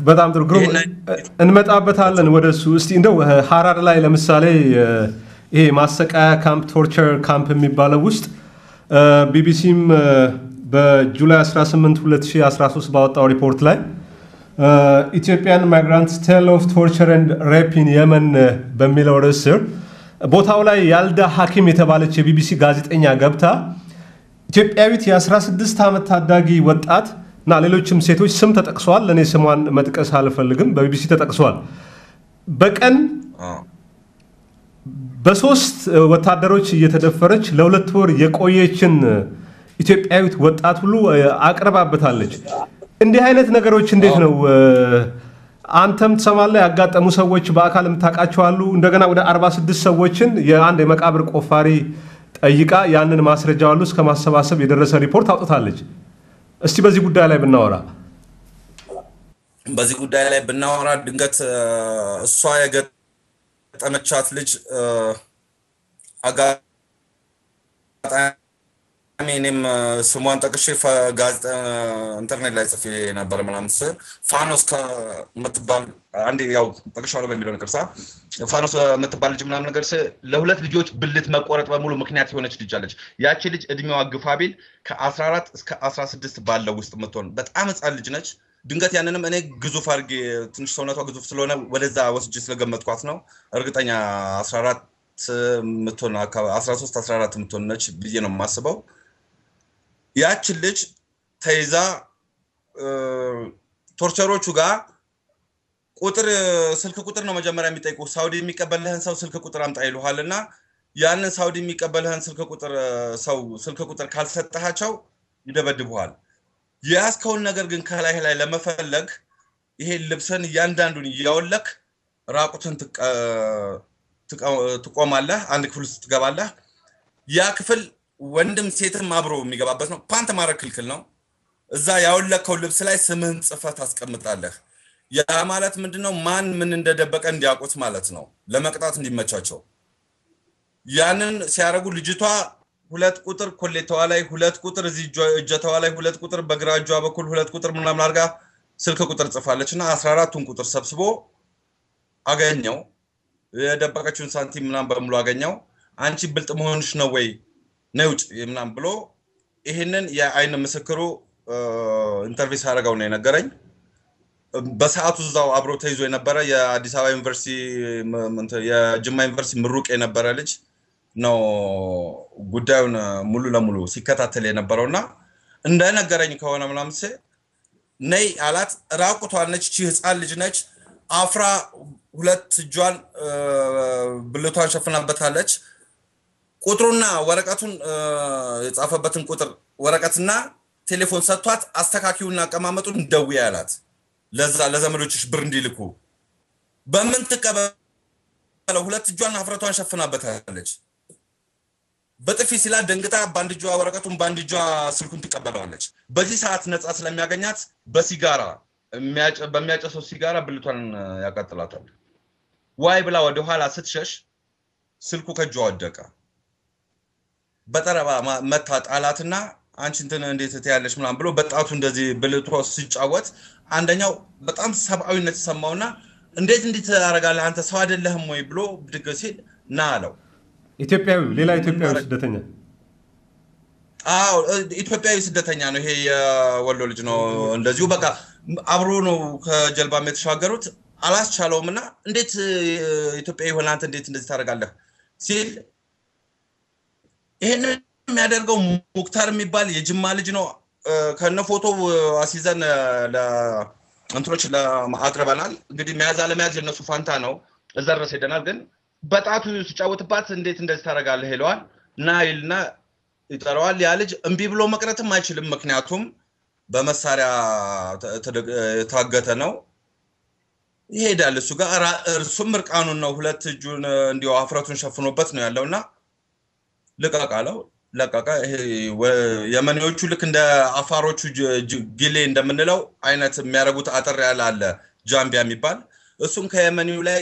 በጣም ጥሩ ግሩም እንመጣበታለን ወደሱ እስቲ እንደው ሐራር ላይ ለምሳሌ ይሄ ማሰቃያ ካምፕ ቶርቸር ካምፕ የሚባለው ውስጥ ቢቢሲም በጁላይ 18 2013 ባወጣው ሪፖርት ላይ ኢትዮጵያን ማይግራንትስ ቴል ኦፍ ቶርቸር ኤንድ ሬፕ ኢን የመን በሚለው ርዕስ ቦታው ላይ ያልዳ ሐኪም የተባለች የቢቢሲ ጋዜጠኛ ገብታ ኢትዮጵያዊት የ16 ዓመት ታዳጊ ወጣት እና ሌሎችም ሴቶች ስም ተጠቅሰዋል ለኔ ስሟን መጥቀስ አልፈልግም በቢቢሲ ተጠቅሰዋል በቀን በሶስት ወታደሮች እየተደፈረች ለሁለት ወር የቆየችን ኢትዮጵያዊት ወጣት ሁሉ አቅርባበታለች እንዲህ አይነት ነገሮች እንዴት ነው አንተም ተሰማለ ያጋጠሙ ሰዎች በአካል ምታቃቸው አሉ እንደገና ወደ 46 ሰዎችን የአንድ የመቃብር ቆፋሪ ጠይቃ ያንን ማስረጃው አሉ እስከ ማሰባሰብ የደረሰ ሪፖርት አውጥታለች እስቲ በዚህ ጉዳይ ላይ ብናወራ ድንገት እሷ የገጠመቻት ልጅ እኔም ስሟን ጠቅሼ ጋዜጣ ኢንተርኔት ላይ ጽፌ ነበር ምናምን ፋኖስ ከምትባል አንዴ ያው ጠቅሻለሁ በሚለው ነገር ፋኖስ የምትባል ልጅ ምናምን ነገር ለሁለት ልጆች ብልት መቆረጥ በሙሉ ምክንያት የሆነች ልጅ አለች ያቺ ልጅ እድሜዋ ግፋቢል ከ14 እስከ 16 ባለው ውስጥ ምትሆን በጣም ህፃን ልጅ ነች ድንገት ያንንም እኔ ግዙፍ አርጌ ትንሽ ሰውነቷ ግዙፍ ስለሆነ ወደዛ ወስጄ ስለገመጥኳት ነው እርግጠኛ 14 ምትሆን 13 14 ምትሆን ነች ብዬ ነው የማስበው ያቺ ልጅ ተይዛ ቶርቸሮቹ ጋር ቁጥር ስልክ ቁጥር ነው መጀመሪያ የሚጠይቁ ሳውዲ የሚቀበልህን ሰው ስልክ ቁጥር አምጣ ይሉሃልና ያንን ሳውዲ የሚቀበልህን ስልክ ቁጥር ካልሰጠሃቸው ይደበድቡሃል ያስከውን ነገር ግን ከላይ ላይ ለመፈለግ ይሄ ልብስን ያንዳንዱን ያወለክ ራቁትን ትቆማለህ አንድ ክፍል ውስጥ ትገባለህ ያ ክፍል ወንድም ሴትም አብሮ የሚገባበት ነው ፓንት ማረክ ክልክል ነው እዛ ያወለከው ልብስ ላይ ስምህን ጽፈት አስቀምጣለህ ያ ማለት ምንድነው ማን ምን እንደደበቀ እንዲያውቁት ማለት ነው ለመቅጣት እንዲመቻቸው ያንን ሲያረጉ ልጅቷ ሁለት ቁጥር ኮሌታዋ ላይ ሁለት ቁጥር እዚህ እጀታዋ ላይ ሁለት ቁጥር በግራጇ በኩል ሁለት ቁጥር ምናምን አርጋ ስልክ ቁጥር ጽፋለችና 14ቱን ቁጥር ሰብስቦ አገኘው የደበቀችውን ሳንቲም ምናምን በሙሉ አገኘው አንቺ ብልጥ መሆንሽ ነው ወይ ነውጭ ምናምን ብሎ ይሄንን የአይን ምስክሩ ኢንተርቪው አረጋው ነው የነገረኝ በሰዓቱ ዛው አብሮ ተይዞ የነበረ የአዲስ አበባ ዩኒቨርሲቲ የጅማ ዩኒቨርሲቲ ምሩቅ የነበረ ልጅ ነው ጉዳዩን ሙሉ ለሙሉ ሲከታተል የነበረውና እንደነገረኝ ከሆነ ምናምን ነይ አላት ራቁቷን ነች ህፃን ልጅ ነች አፍራ ሁለት እጇን ብልቷን ሸፍናበታለች ቁጥሩና ወረቀቱን የጻፈበትን ቁጥር ወረቀትና ቴሌፎን ሰጥቷት አስተካኪውና አቀማመጡን ደውያ ያላት ለዘመዶችሽ ብር እንዲልኩ በምን ተቀበለው ሁለት እጇን አፍረቷን ሸፍናበታለች በጥፊ ሲላ ደንግታ ባንድጇ ወረቀቱን ባንድጇ ስልኩን ተቀበለዋለች በዚህ ሰዓት ነፃ ስለሚያገኛት በሲጋራ በሚያጨሰው ሲጋራ ብልቷን ያቃጥላታል ዋይ ብላ ወደ ኋላ ስትሸሽ ስልኩ ከጇ ወደቀ በጠረባ መታ ጣላትና አንቺ እንዴት ተያለሽ ምናምን ብሎ በጣቱ እንደዚህ ብልቷ ሲጫወት አንደኛው በጣም ሰብአዊነት ሰማውና እንዴት ያረጋል አንተ ሰው አይደለህም ወይ ብሎ ብድግ ሲል ና አለው ኢትዮጵያዊ ሌላ ኢትዮጵያዊ ስደተኛ ኢትዮጵያዊ ስደተኛ ነው ይሄ የወሎ ልጅ ነው እንደዚሁ በቃ አብሮ ነው ከጀልባም የተሻገሩት አላስቻለውምና እንዴት ኢትዮጵያዊ ሆነ አንተ እንዴት እንደዚህ ታረጋለህ ሲል ይሄን የሚያደርገው ሙክታር የሚባል የጅማ ልጅ ነው ከነ ፎቶ አሲዘን ለእንትሮች ለማቅረበናል እንግዲህ መያዝ አለመያዝ የነሱ ፋንታ ነው እዘረስ ሄደናል ግን በጣቱ ሲጫወትባት እንዴት እንደዚህ ታረጋለህ ይለዋል ናይልና ይጠራዋል ያ ልጅ እንቢ ብሎ መቅረትም አይችልም ምክንያቱም በመሳሪያ ታገተ ነው ይሄዳል እሱ ጋር እርሱም ምርቃኑን ነው ሁለት እጁን እንዲው አፍረቱን ሸፍኖበት ነው ያለውና ለቃቃለው ለቃቃ የመኔዎቹ ልክ እንደ አፋሮቹ ጊሌ እንደምንለው አይነት የሚያረጉት አጥር ያለ አለ ጃምቢያ የሚባል እሱን ከየመኒው ላይ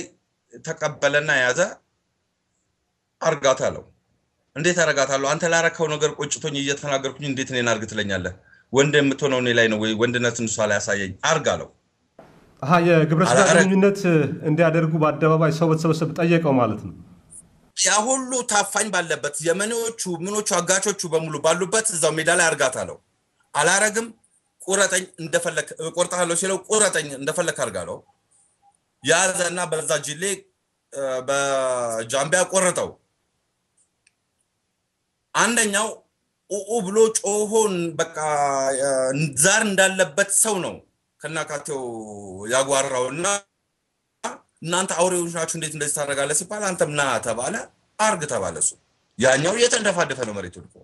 ተቀበለና ያዘ አርጋታለው እንዴት አረጋታለው አንተ ላረከው ነገር ቆጭቶኝ እየተናገርኩኝ እንዴት እኔን አርግ ትለኛለህ ወንድ የምትሆነው እኔ ላይ ነው ወይ ወንድነትን እሷ ላይ ያሳየኝ አርጋለው የግብረ ስጋ ግንኙነት እንዲያደርጉ በአደባባይ ሰው በተሰበሰበ ጠየቀው ማለት ነው ያ ሁሉ ታፋኝ ባለበት የመኔዎቹ ምኖቹ አጋቾቹ በሙሉ ባሉበት እዛው ሜዳ ላይ አርጋታለው አላረግም ቁረጠኝ እንደፈለክ ቆርጣለው ሲለው ቁረጠኝ እንደፈለክ አርጋለው ያዘና በዛ ጅሌ በጃምቢያ ቆረጠው አንደኛው ብሎ ጮሆን በቃ ዛር እንዳለበት ሰው ነው ከናካቴው ያጓራውና እናንተ አውሬዎች ናችሁ እንዴት እንደዚህ ታደርጋለህ ሲባል አንተም ና ተባለ አርግ ተባለሱ ያኛው የተንደፋደፈ ነው መሬቱ ልቆ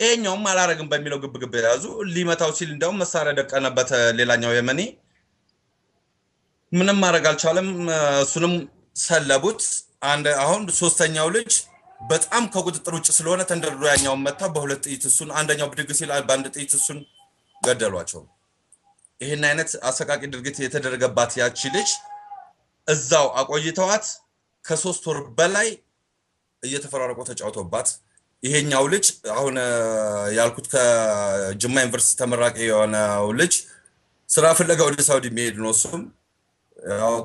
እኛውም አላረግም በሚለው ግብግብ ያዙ ሊመታው ሲል እንደው መሳሪያ ደቀነበት ሌላኛው የመኒ ምንም ማድረግ አልቻለም እሱንም ሰለቡት አንድ አሁን ሶስተኛው ልጅ በጣም ከቁጥጥር ውጭ ስለሆነ ተንደርዶ ያኛው መታ በሁለት ጥይት እሱን አንደኛው ብድግ ሲል በአንድ ጥይት እሱን ገደሏቸው ይሄን አይነት አሰቃቂ ድርጊት የተደረገባት ያቺ ልጅ እዛው አቆይተዋት ከ3 ወር በላይ እየተፈራረቁ ተጫውተውባት ይሄኛው ልጅ አሁን ያልኩት ከጅማ ዩኒቨርሲቲ ተመራቂ የሆነው ልጅ ስራ ፍለጋ ወደ ሳውዲ መሄድ ነው እሱም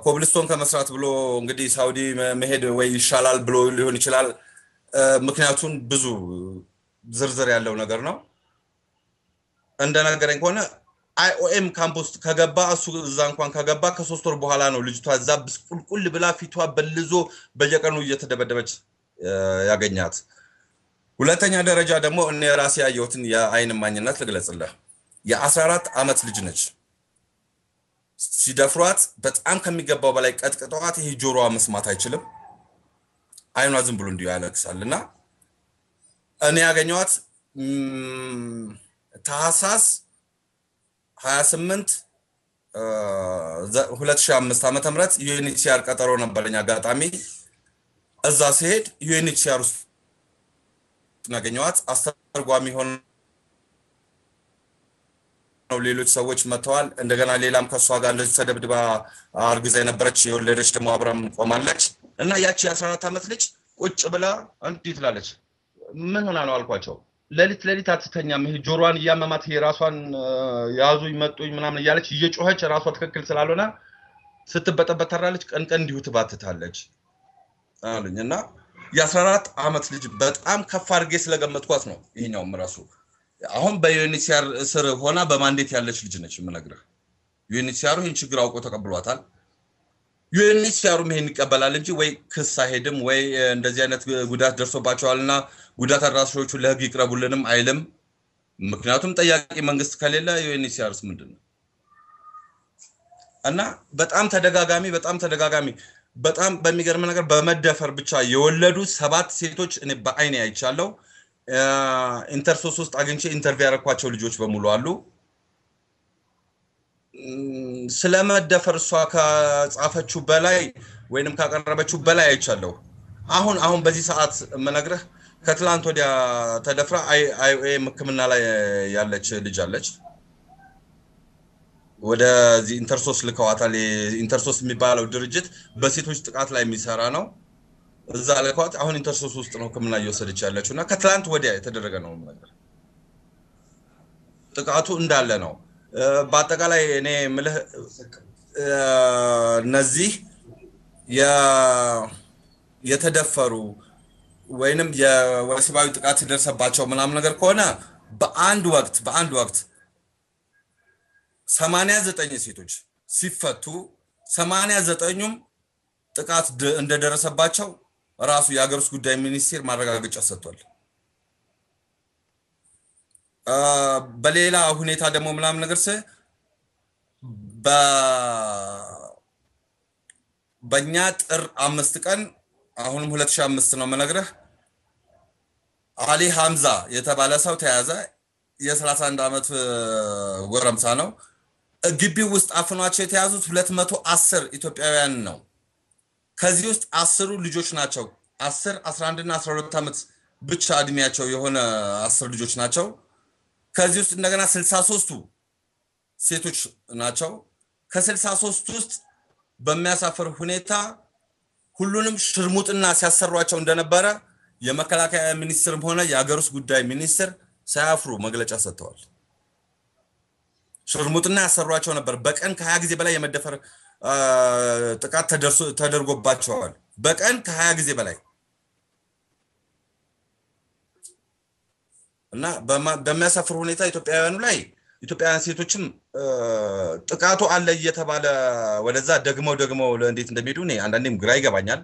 ኮብልስቶን ከመስራት ብሎ እንግዲህ ሳውዲ መሄድ ወይ ይሻላል ብሎ ሊሆን ይችላል ምክንያቱም ብዙ ዝርዝር ያለው ነገር ነው እንደነገረኝ ከሆነ IOM ካምፕስ ከገባ እሱ እዛ እንኳን ከገባ ከ3 ወር በኋላ ነው ልጅቷ እዛ ብስቁልቁል ብላ ፊቷ በልዞ በየቀኑ እየተደበደበች ያገኛት ሁለተኛ ደረጃ ደግሞ እኔ ራሴ ያየሁትን የአይን ማኝነት ልግለጽልህ የ14 አመት ልጅ ነች ሲደፍሯት በጣም ከሚገባው በላይ ቀጥቅጠዋት ይሄ ጆሮዋ መስማት አይችልም አይኗ ዝም ብሎ እንዲሁ ያለቅሳልና እኔ ያገኘኋት ታህሳስ 28 2005 ዓመተ ምህረት UNHCR ቀጠሮ ነበርኛ አጋጣሚ እዛ ሲሄድ UNHCR ውስጥ ያገኘኋት አስተርጓሚ ሆነ ነው ሌሎች ሰዎች መተዋል እንደገና ሌላም ከሷ ጋር እንደዚህ ተደብድባ አርግዛ የነበረች የወለደች ደግሞ አብራም ቆማለች እና ያቺ 14 አመት ልጅ ቁጭ ብላ እንዴት ላለች ምን ሆና ነው አልኳቸው ለሊት አትተኛም ይሄ ጆሮዋን ያመማት የራሷን ያዙ ይመጡኝ ምናምን ያለች እየጮኸች ራሷ ትክክል ስላልሆነ ስትበጠበት ተራለች ቀን እንዲሁ ትባትታለች አሉኝና የ14 አመት ልጅ በጣም ከፍ አድርጌ ስለገመትኳት ነው ይሄኛው ምራሱ አሁን በዩኤንኤችሲአር ስር ሆና በማንዴት ያለች ልጅ ነች ምነግርህ ዩኤንኤችሲአር ይሄን ችግር አውቆ ተቀብሏታል ዩኤንኤችሲአር ይሄን ይቀበላል እንጂ ወይ ክስ አይሄድም ወይ እንደዚህ አይነት ጉዳት ደርሶባቸዋልና ጉዳት አድራሾቹ ለህግ ይቅረቡልንም አይልም ምክንያቱም ጠያቂ መንግስት ከሌለ ዩኤንኤችሲአርስ ምንድነው እና በጣም ተደጋጋሚ በጣም በሚገርም ነገር በመደፈር ብቻ የወለዱ 7 ሴቶች እኔ በአይኔ አይቻለው ኢንተርሶስ ውስጥ አግኝቼ ኢንተርቪው ያረኳቸው ልጆች በሙሉ አሉ ስለመደፈር እሷ ከጻፈችው በላይ ወይንም ካቀረበችው በላይ አይቻለው አሁን በዚህ ሰዓት መነግረህ ከትላንት ወዲያ ተደፍራ IOM ህክምና ላይ ያለች ልጅ አለች ወደ ዚ ኢንተርሶስ ልከዋታል ኢንተርሶስ የሚባለው ድርጅት በሴቶች ጥቃት ላይ የሚሰራ ነው እዛ ለኳት አሁን ኢንተርሶስ ውስጥ ነው ህክምና እየወሰደች ያለችውና ከትላንት ወዲያ የተደረገ ነው ነገር ጥቃቱ እንዳለ ነው በአጠቃላይ እኔ ምልህ እነዚህ የተደፈሩ ወይንም የወሲባዊ ጥቃት ደርሰባቸው ምናምን ነገር ከሆነ በአንድ ወቅት 89 ሴቶች ሲፈቱ 89ኙም ጥቃት እንደደረሰባቸው ራሱ የሀገርስ ጉዳይ ሚኒስቴር ማረጋገጫ ሰጥቷል በሌላ ሁኔታ ደግሞ ምናምን ነገር በእኛ ጥር 5 ቀን አሁንም 2005 ነው መነግረህ አሊ ሐምዛ የተባለ ሰው ተያዘ የ31 አመት ወረምሳ ነው ግቢው ውስጥ አፍኗቸው የተያዙት 210 ኢትዮጵያውያን ነው ከዚህ ውስጥ 10 ልጆች ናቸው 10 11 እና 12 አመት ብቻ እድሜያቸው የሆነ 10 ልጆች ናቸው ከዚህ ውስጥ እንደገና 63ቱ ሴቶች ናቸው ከ63 ውስጥ በሚያሳፍር ሁኔታ ሁሉንም ሽርሙጥና ሲያሰሯቸው እንደነበረ የመከላከያ ሚኒስትርም ሆነ የሀገርስ ጉዳይ ሚኒስትር ሳያፍሩ መግለጫ ሰጥተዋል ሽርሙጥና ያሰሯቸው ነበር በቀን ከ20 ጊዜ በላይ የመደፈር ጥቃት ተደርጎባቸዋል በቀን ከ20 ጊዜ በላይ እና በሚያሳፍር ሁኔታ ኢትዮጵያውያኑ ላይ ኢትዮጵያውያን ሴቶችም ጥቃቱ አለ እየተባለ ወደዛ ደግሞ እንዴት እንደሚሄዱ እኔ አንዳንዴም ግራ ይገባኛል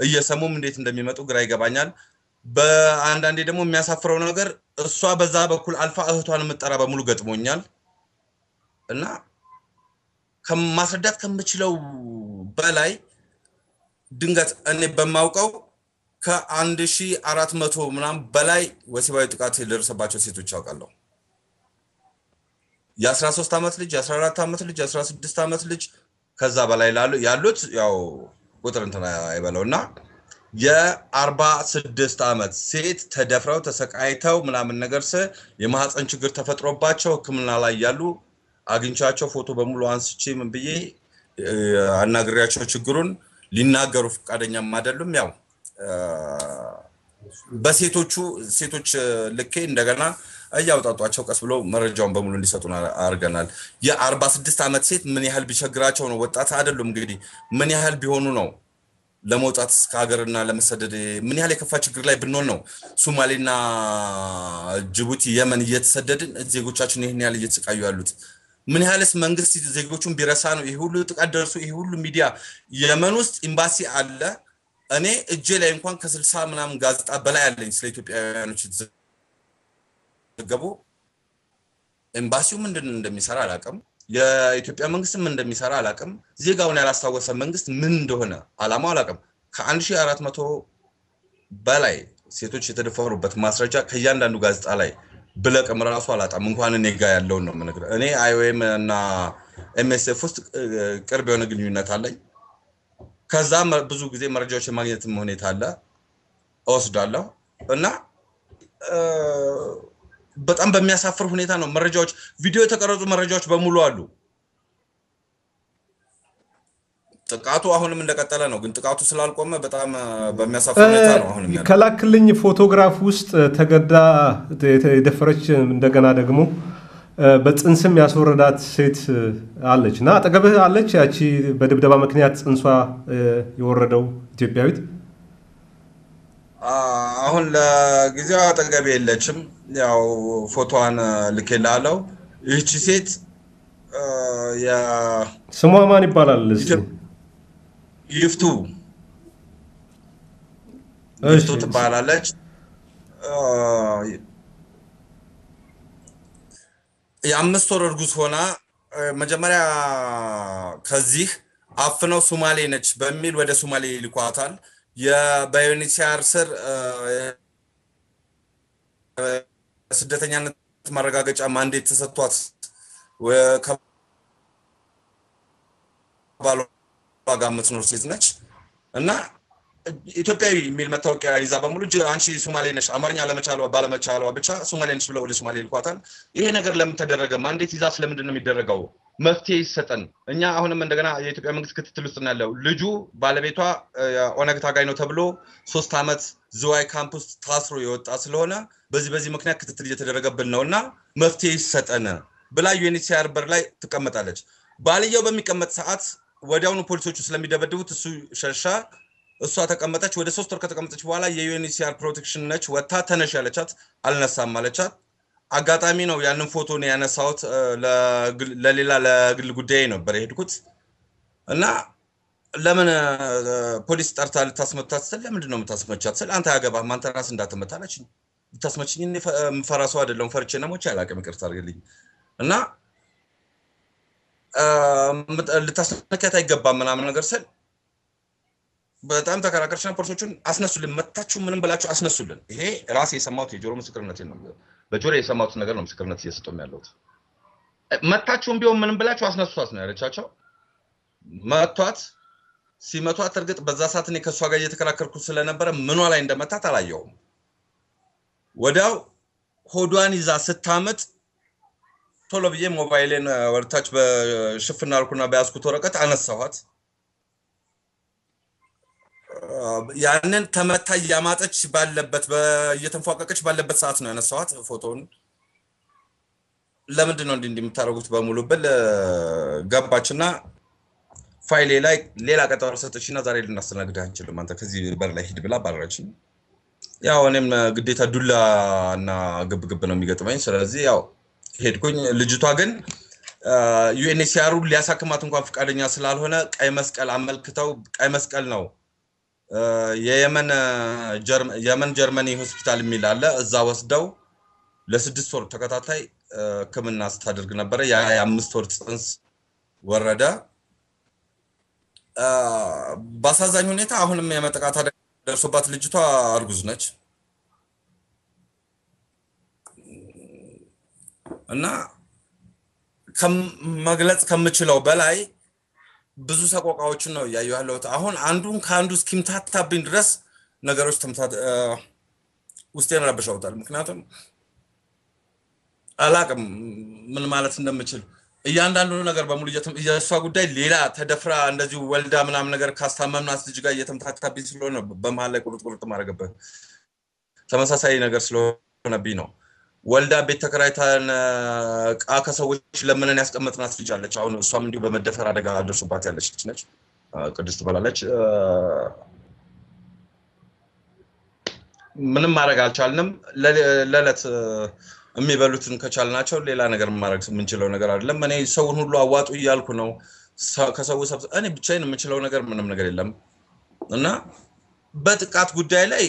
እየሰሙም እንዴት እንደሚመጡ ግራ ይገባኛል በአንዳንዴ ደግሞ የሚያሳፍረው ነገር እሷ በዛ በኩል አልፋ እህቷን መጠራ በሙሉ ገጥሞኛል እና ከማስረዳት ከምችለው በላይ ድንገት እኔ በማውቀው ከ1400 ምናምን በላይ ወሲባዊ ጥቃት የደረሰባቸው ሴቶች አውቃለሁ። የ13 ዓመት ልጅ፣ የ14 ዓመት ልጅ፣ የ16 ዓመት ልጅ ከዛ በላይ ያሉት ያው ቁጥር እንትና አይበለውና የ46 ዓመት ሴት ተደፍረው ተሰቃይተው ምናምን ነገር የማህፀን ችግር ተፈጥሮባቸው ህክምና ላይ ያሉ አግኝቻቸው ፎቶ በሙሉ አንስቼ ምን ብዬ አናግሪያቸው ችግሩን ሊናገሩ ፈቃደኛም አይደሉም። ያው ሴቶች ልኬ እንደገና አያውጣጧቸው ቀስ ብለው መረጃውን በሙሉ እንዲሰጡን አርገናል። የ46 ዓመት ሴት ምን ያህል ቢቸግራቸው ነው ወጣት አይደሉም እንግዲህ ምን ያህል ቢሆኑ ነው ለመውጣት ከሀገርና ለመሰደድ ምን ያህል የከፋ ችግር ላይ ብንሆን ነው ሶማሌና ጅቡቲ የመን እየተሰደድን ዜጎቻችን ይሄን ያህል እየተሰቃዩ ያሉት? ምን ያህልስ መንግስት ዜጎቹን ቢረሳ ነው ይሄ ሁሉ ጥቃት ደርሶ ይሄ ሁሉ ሚዲያ? የመን ውስጥ ኤምባሲ አለ። እኔ እጄ ላይ እንኳን ከ60 ምናምን ጋዜጣ በላይ አለኝ ስለ ኢትዮጵያውያኖች ዘገቡ። ኤምባሲው ምንድን እንደሚሰራ አላውቅም። የኢትዮጵያ መንግስት ምን እንደሚሰራ አላውቅም። ዜጋውን ያላስታወሰ መንግስት ምን እንደሆነ አላማው አላውቅም። ከ1400 በላይ ሴቶች የተደፈሩበት ማስረጃ ከያንዳንዱ ጋዜጣ ላይ ብለቅም ራሱ አላጣም። እንኳን እኔ ጋር ያለውን ነው የምነግርህ። እኔ አይኦኤም እና ኤምኤስኤፍ ውስጥ ቅርብ የሆነ ግንኙነት አለኝ። ከዛ ብዙ ጊዜ መረጃዎች ማግኘት ሁኔታ አለ እወስዳለሁ እና በጣም በሚያሳፍር ሁኔታ ነው መረጃዎች ቪዲዮ የተቀረጹ መረጃዎች በሙሉ አሉ። ጥቃቱ አሁንም እንደቀጠለ ነው፣ ግን ጥቃቱ ስላልቆመ በጣም በሚያሳፍር ሁኔታ ነው አሁንም ያለው። ከላክልኝ ፎቶግራፍ ውስጥ ተገዳ የደፈረች እንደገና ደግሞ በጽንስም ያስወረዳት ሴት አለች እና አጠገብህ አለች ያቺ በድብደባ ምክንያት ጽንሷ የወረደው ኢትዮጵያዊት? አሁን ለጊዜው አጠገቤ የለችም። ያው ፎቶዋን ልኬልሃለሁ። ይህቺ ሴት ስሟ ማን ይባላል? ይፍቱ ትባላለች። የ5 ወር እርጉዝ ሆና መጀመሪያ ከዚህ አፍነው ሶማሌ ነች በሚል ወደ ሶማሌ ልኳታል። በዩኤንኤችሲአር ስር ስደተኛነት ማረጋገጫ ማንዴት ተሰጥቷት ከባሏ ጋር የምትኖር ሴት ነች እና ኢትዮጵያዊ የሚል መታወቂያ ይዛ በሙሉ አንቺ ሶማሌ ነሽ አማርኛ ባለመቻሏ ብቻ ሶማሌ ነሽ ብለው ወደ ሶማሌ ልኳታል። ይሄ ነገር ለምን ተደረገ? ማንዴት ይዛ ስለምንድን ነው የሚደረገው? መፍትሄ ይሰጠን። እኛ አሁንም እንደገና የኢትዮጵያ መንግስት ክትትል ውስጥ ያለው ልጁ ባለቤቷ ኦነግ ታጋይ ነው ተብሎ 3 ዓመት ዝዋይ ካምፕ ውስጥ ታስሮ የወጣ ስለሆነ በዚህ ምክንያት ክትትል እየተደረገብን ነውና መፍትሄ ይሰጠን ብላ ዩኤንኤችሲአር በር ላይ ትቀመጣለች። ባልየው በሚቀመጥ ሰዓት ወዲያውኑ ፖሊሶቹ ስለሚደበድቡት እሱ ሸሻ። እሷ ተቀመጠች። ወደ 3 ወር ከተቀመጠች በኋላ የዩኤንኤችሲአር ፕሮቴክሽን ነች ወጣ ተነሽ ያለቻት አልነሳም አለቻት። አጋጣሚ ነው ያንን ፎቶ ነው ያነሳሁት። ለግል ጉዳይ ነበር የሄድኩት እና ለምን ፖሊስ ጠርታ ልታስመታት ስለ ለምንድን ነው የምታስመቻት ስለ አንተ ያገባህ አንተ ራስ እንዳትመታለች ልታስመችኝ ፈራሱ አይደለም ፈርቼ ነው ሞች ያላቀም ይቅርታ አድርግልኝ እና ልታስነካት አይገባም ምናምን ነገር ስለ በጣም ተከራከርሽና ፖሊሶቹን አስነሱልን መታችሁ ምንም ብላችሁ አስነሱልን። ይሄ ራስ የሰማሁት የጆሮ ምስክርነት ነው። በጆሮ የሰማሁት ነገር ነው ምስክርነት እየሰጠው ያለሁት። መታችሁም ቢሆን ምንም ብላችሁ አስነሱት ነው ያለቻቸው። መቷት ሲመቷት እርግጥ በዛ ሰዓት እኔ ከሷ ጋር እየተከራከርኩ ስለነበረ ምኗ ላይ እንደመታት አላየሁም። ወዲያው ሆዷን ይዛ ስታመጥ ቶሎ ብዬ ሞባይሌን ወርታች በሽፍና አልኩና በያዝኩት ወረቀት አነሳኋት። ያንን ተመታ ያማጠች ባለበት እየተንፏቀቀች ባለበት ሰዓት ነው ያነሳኋት ፎቶውን። ለምንድን ነው እንደምታረጉት በሙሉ ብል ገባችና ፋይሌ ላይ ሌላ ቀጠሮ ሰጠችና ዛሬ ልናስተናግድህ አንችልም አንተ ከዚህ በር ላይ ሂድ ብላ ባረረችኝ። ያው እኔም ግዴታ ዱላና ግብግብ ነው የሚገጥመኝ። ስለዚህ ያው ሄድኩኝ። ልጅቷ ግን ዩኤንኤችሲአር ሊያሳክማት እንኳን ፈቃደኛ ስላልሆነ ቀይ መስቀል አመልክተው ቀይ መስቀል ነው የመን ጀርመኒ ሆስፒታል የሚል አለ እዛ ወስደው ለ6 ወር ተከታታይ ህክምና ስታደርግ ነበር የ5 ወር ጽንስ ወረደ ባሳዛኝ ሁኔታ አሁንም የመጠቃት አደጋ ደርሶባት ልጅቷ አርጉዝ ነች እና ከመግለጽ ከምችለው በላይ ብዙ ሰቆቃዎችን ነው ያያለው አሁን አንዱን ካንዱ እስኪምታታብኝ ድረስ ነገሮች ተምታት ውስጤን ረብሸውታል ምክንያቱም አላቅም ምን ማለት እንደምችል እያንዳንዱ ነገር በሙሉ የሷ ጉዳይ ሌላ ተደፍራ እንደዚህ ወልዳ ምናምን ነገር ካስታመምናት ልጅ ጋር እየተምታታብኝ ስለሆነ በመሃል ላይ ቁርጥ ማረገበት ተመሳሳይ ነገር ስለሆነብኝ ነው ወልዳ ቤት ተከራይታን ከሰዎች ለምንን ያስቀመጥናት ልጅ አለች አሁን እሷም እንዲሁ በመደፈር አደጋ ደርሶባት ያለች ልጅ ነች ቅድስት ትባላለች ምንም ማድረግ አልቻልንም ለለት የሚበሉትን ከቻልናቸው ሌላ ነገር ማድረግ የምንችለው ነገር አይደለም እኔ ሰውን ሁሉ አዋጡ ይያልኩ ነው ከሰው እኔ ብቻዬን የምችለው ነገር ምንም ነገር የለም እና በጥቃት ጉዳይ ላይ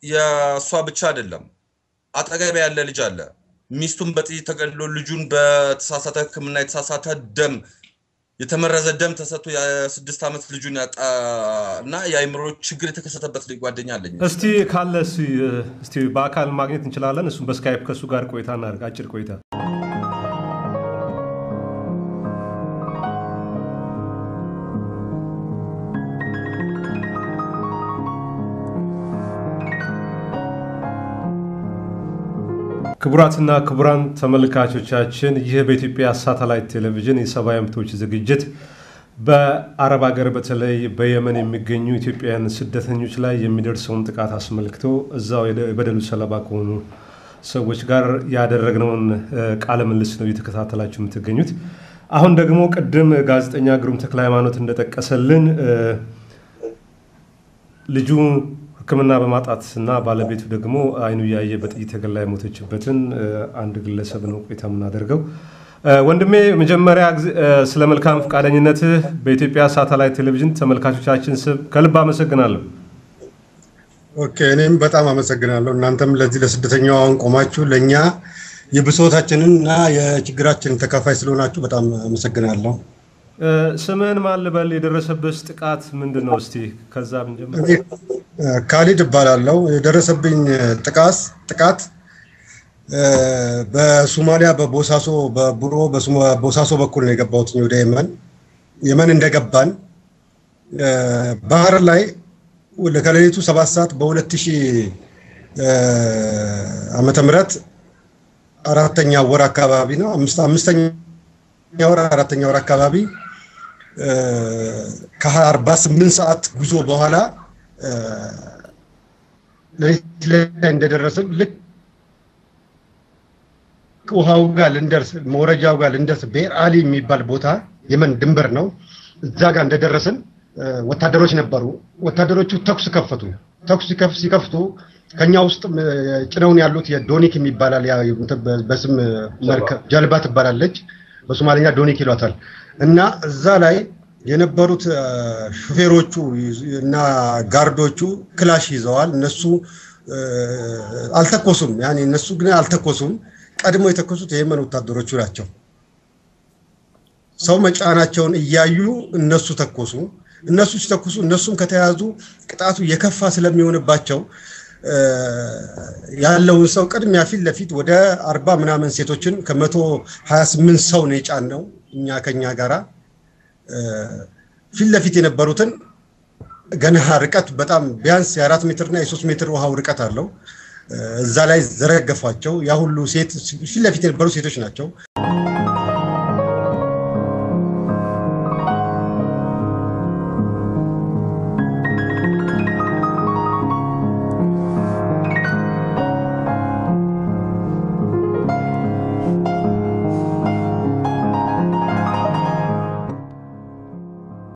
የሷ ብቻ አይደለም አጠገብ ያለ ልጅ አለ ሚስቱን በጥይት ተገድሎ ልጁን በተሳሳተ ህክምና የተሳሳተ ደም የተመረዘ ደም ተሰጥቶ የ6 አመት ልጁን ያጣና የአይምሮ ችግር የተከሰተበት ልጅ ጓደኛ አለኝ እስቲ ካለስ እስቲ በአካል ማግኘት እንችላለን እሱን በስካይፕ ከሱ ጋር ቆይታ እናድርግ አጭር ቆይታ ክቡራትና ክቡራን ተመልካቾቻችን ይህ በኢትዮጵያ ሳተላይት ቴሌቪዥን የሰብአዊ መብቶች ዝግጅት በአረብ ሀገር በተለይ በየመን የሚገኙ ኢትዮጵያውያን ስደተኞች ላይ የሚደርሰውን ጥቃት አስመልክቶ እዛው የበደሉ ሰለባ ከሆኑ ሰዎች ጋር ያደረግነውን ቃለ ምልልስ ነው እየተከታተላችሁ የምትገኙት አሁን ደግሞ ቀደም ጋዜጠኛ ግሩም ተክለሃይማኖት እንደጠቀሰልን ልጁ ህክምና በማጣትና ባለቤቱ ደግሞ አይኑ ያየ በጥይት ተገላ የሞተችበትን አንድ ግለሰብ ነው ቆይታ ምናደርገው ወንድሜ መጀመሪያ ስለ መልካም ፈቃደኝነት በኢትዮጵያ ሳተላይት ቴሌቪዥን ተመልካቾቻችን ስም ከልብ አመሰግናለሁ ኦኬ እኔም በጣም አመሰግናለሁ እናንተም ለዚህ ለስደተኛው ቆማችሁ ለኛ የብሶታችንና የችግራችንን ተካፋይ ስለሆናችሁ በጣም አመሰግናለሁ ስምን ማን ልበል የደረሰበት ጥቃት ምንድነው እስቲ ከዛ እንጀምር ካሊድ ባላለው የደረሰብኝ ጥቃት በሶማሊያ በቦሳሶ በቡሮ በቦሳሶ በኩል ነው የገባሁት ወደ የመን እንደገባን ባህር ላይ ለከሌሊቱ 7 ሰዓት በ2000 ዓመተ ምህረት አራተኛ ወር አካባቢ ነው አምስተኛ ወር አራተኛ ወር አካባቢ ከ48 ሰዓት ጉዞ በኋላ ለይት እንደደረሰን ልክ ውሃው ጋር ልንደርስ መውረጃው ጋር ልንደርስ ቤር አሊ የሚባል ቦታ የመን ድንበር ነው እዛ ጋር እንደደረሰን ወታደሮች ነበሩ ወታደሮቹ ተኩስ ሲከፍቱ ከኛ ውስጥ ጭነውን ያሉት የዶኒክ የሚባላል ያ በስም መርከብ ጀልባ ትባላለች በሶማሊኛ ዶኒክ ይሏታል እና እዛ ላይ የነበሩት ሹፌሮቹ እና ጋርዶቹ ክላሽ ይዘዋል እነሱ አልተኮሱም ያኒ እነሱ ግን አልተኮሱም ቀድሞ የተኮሱት የየመን ወታደሮቹ ናቸው ሰው መጫናቸውን እያዩ እነሱ ተኮሱ እነሱ ሲተኮሱ እነሱም ከተያዙ ቅጣቱ የከፋ ስለሚሆንባቸው ያለውን ሰው ቀድሚያ ፊት ለፊት ወደ 40 ምናምን ሴቶችን ከ128 ሰው ነው የጫነው እኛ ከኛ ጋራ ፊት ለፊት የነበሩትን ገና ርቀት በጣም ቢያንስ የ4 ሜትር እና የ3 ሜትር ውሃው ርቀት አለው እዛ ላይ ዘረገፋቸው ያ ሁሉ ሴት ፊት ለፊት የነበሩ ሴቶች ናቸው